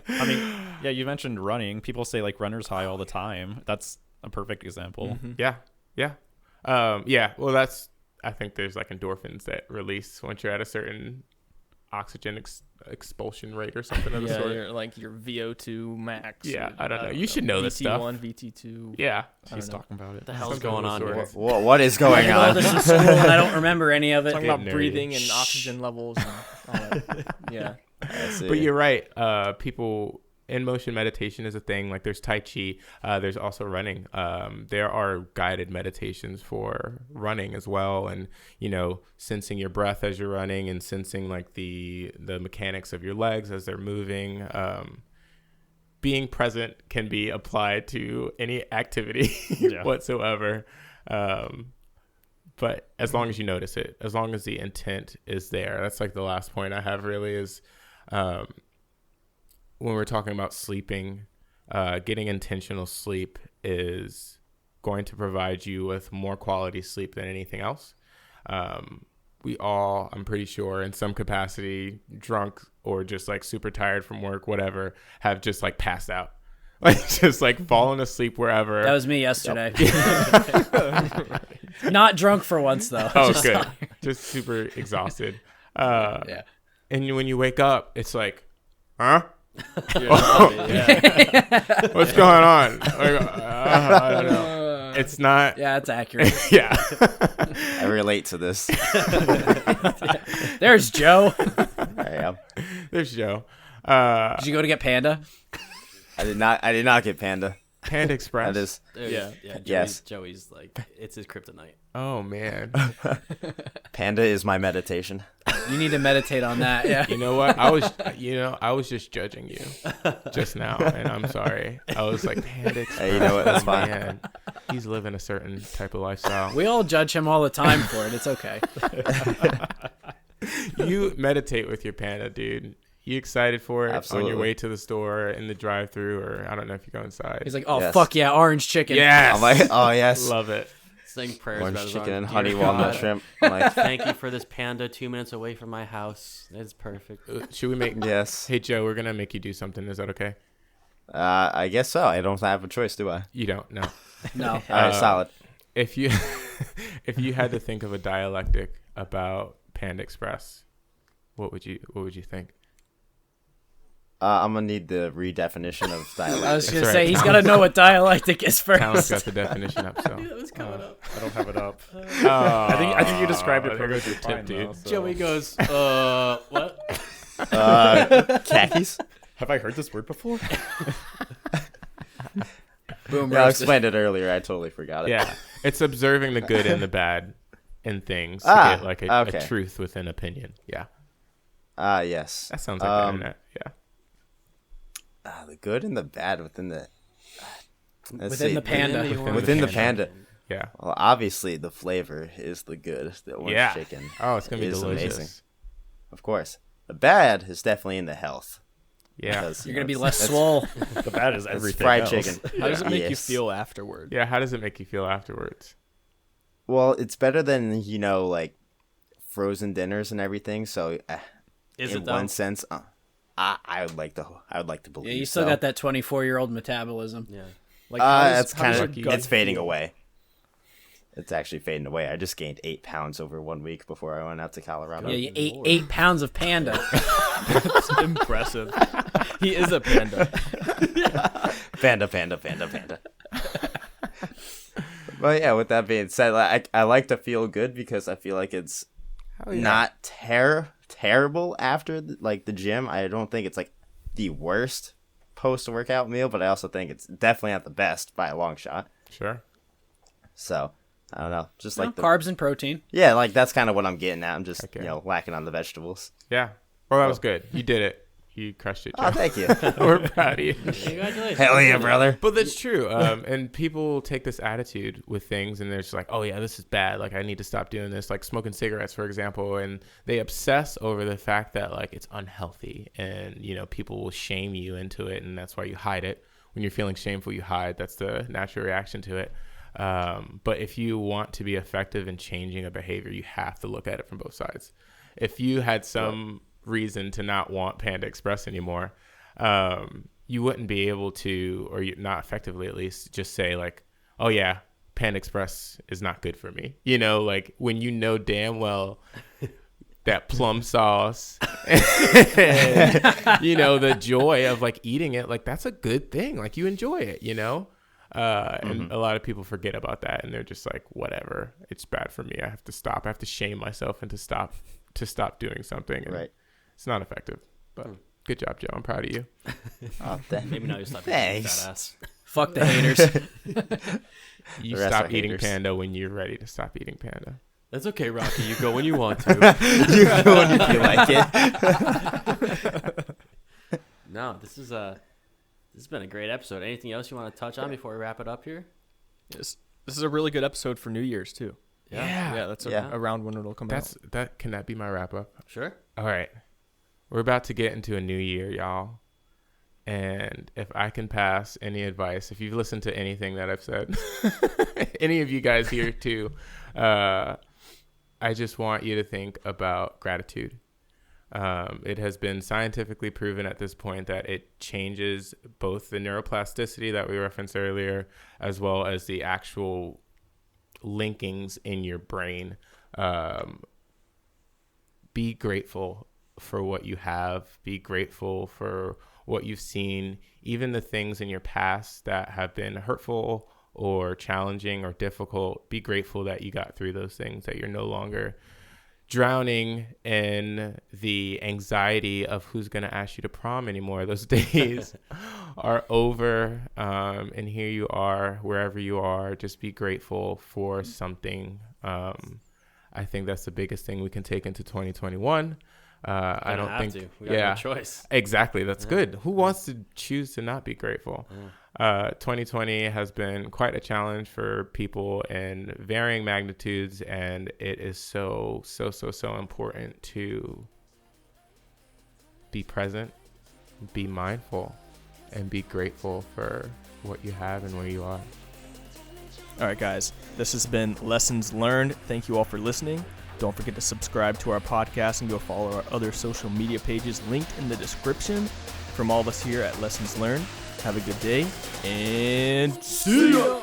I mean, yeah, you mentioned running. People say like runner's high all the time. That's a perfect example. Mm-hmm. Yeah. Well, I think there's like endorphins that release once you're at a certain oxygen expulsion rate or something of the sort. Yeah, like your VO2 max. Yeah, I don't know. You should know this stuff. VT1, VT2. Yeah. She's talking about it. What the hell's going on here? What is going on? This in school and I don't remember any of it. Talking about breathing and oxygen levels and all that. Yeah. But you're right. People in motion meditation is a thing. Like there's Tai Chi. There's also running. There are guided meditations for running as well. And, sensing your breath as you're running and sensing like the mechanics of your legs as they're moving. Being present can be applied to any activity whatsoever. But as long as you notice it, as long as the intent is there, that's like the last point I have really is, when we're talking about sleeping, getting intentional sleep is going to provide you with more quality sleep than anything else. We all, I'm pretty sure, in some capacity, drunk or just like super tired from work, whatever, have just like passed out. Like just like fallen asleep wherever. That was me yesterday. Not drunk for once though. Oh, just good. Just super exhausted. And when you wake up, it's like, huh? What's going on? I don't know. It's not. Yeah, it's accurate. Yeah. I relate to this. There's Joe. I am. There's Joe. Did you go to get Panda? I did not get Panda. Panda Express. That is. Yeah. Joey's like, it's his kryptonite. Oh man. Panda is my meditation. You need to meditate on that. Yeah. You know what? I was just judging you just now, and I'm sorry. I was like, Panda Express. Hey, you know what? That's fine. Man, he's living a certain type of lifestyle. We all judge him all the time for it. It's okay. You meditate with your Panda, dude. You excited for it Absolutely. on your way to the store in the drive-through, or I don't know if you go inside. He's like, oh Yes. fuck yeah, orange chicken. yes, I'm like, oh yes, love it. Saying prayers orange about his chicken arms. and Dear honey God, walnut shrimp. I'm like, Thank you for this panda 2 minutes away from my house. It's perfect. Should we make? yes. Hey Joe, we're gonna make you do something. Is that okay? I guess so. I don't have a choice, do I? You don't know. No. All right, solid. If you if you had to think of a dialectic about Panda Express, what would you think? I'm gonna need the redefinition of dialect. I was gonna That's say right. he's got to know what dialectic is Talon's first. got the definition up. So That was coming up. I don't have it up. I think you described it I think perfectly it's your fine, tip, though, dude. so- Joey goes, what? Khakis. Have I heard this word before? Boom. Yeah, I roasted. explained it earlier. I totally forgot it. Yeah, it's observing the good and the bad in things to Ah, get like okay. a truth within opinion. Yeah, Yes. that sounds like the internet. Yeah. The good and the bad within the. Let's Within see. the panda. Within the panda. Yeah. Well, obviously the flavor is the good. The orange Yeah. chicken. Oh, it's gonna be is delicious. amazing. Of course. The bad is definitely in the health. Yeah. because, You're you gonna know, be it's- less that's- swole. The bad is that's everything fried else. chicken. How does it make you Yes. feel afterward? Yeah. How does it make you feel afterwards? Well, it's better than like frozen dinners and everything. So, Is in it though? one sense, I would like to believe. Yeah, you still so. got that 24-year-old metabolism. Yeah. Like, how does- That's how does kind your of gut it's fading feel? away. It's actually fading away. I just gained 8 pounds over 1 week before I went out to Colorado. Yeah, you ate 8 pounds of panda. That's impressive. He is a panda. Panda. But yeah, with that being said, I like to feel good because I feel like it's Hell yeah. not terrible after the gym. I don't think it's like the worst post-workout meal, but I also think it's definitely not the best by a long shot. Sure. So I don't know, just No, like carbs and protein. yeah, like that's kind of what I'm getting at. I'm just Okay. lacking on the vegetables. Yeah. Well, that was good. You did it. You crushed it, Joe. Oh, thank you. We're proud of you. Congratulations. Hell yeah, brother. But that's true. And people take this attitude with things and they're just like, oh, yeah, this is bad. Like, I need to stop doing this. Like smoking cigarettes, for example. And they obsess over the fact that, like, it's unhealthy. And, people will shame you into it. And that's why you hide it. When you're feeling shameful, you hide. That's the natural reaction to it. But if you want to be effective in changing a behavior, you have to look at it from both sides. If you had some reason to not want Panda Express anymore, you wouldn't be able to, or not effectively at least, just say like, oh yeah, Panda Express is not good for me. Like when you know damn well that plum sauce, and, the joy of like eating it, like that's a good thing. Like you enjoy it, and a lot of people forget about that and they're just like, whatever, it's bad for me. I have to stop. I have to shame myself into stop doing something. And Right. it's not effective, but good job, Joe. I'm proud of you. Oh, Maybe now you stop eating Thanks. fat ass. Fuck the haters. You The rest stop are eating haters. panda when you're ready to stop eating panda. That's okay, Rocky. You go when you want to. you go when you feel like it. No, this has been a great episode. Anything else you want to touch on before we wrap it up here? This is a really good episode for New Year's too. Yeah, that's Yeah. around when it'll come out. Can that be my wrap up? Sure. All right. We're about to get into a new year, y'all. And if I can pass any advice, if you've listened to anything that I've said, any of you guys here too, I just want you to think about gratitude. It has been scientifically proven at this point that it changes both the neuroplasticity that we referenced earlier, as well as the actual linkings in your brain. Be grateful for what you have. Be grateful for what you've seen, even the things in your past that have been hurtful or challenging or difficult. Be grateful that you got through those things, that you're no longer drowning in the anxiety of who's going to ask you to prom anymore. Those days are over. And here you are, wherever you are. Just be grateful for something. I think that's the biggest thing we can take into 2021. I don't think we got no choice. Exactly. That's good. Who wants to choose to not be grateful? 2020 has been quite a challenge for people in varying magnitudes, and it is so important to be present, be mindful, and be grateful for what you have and where you are. All right, guys, this has been Lessons Learned. Thank you all for listening. Don't forget to subscribe to our podcast and go follow our other social media pages linked in the description. From all of us here at Lessons Learned, have a good day and see ya!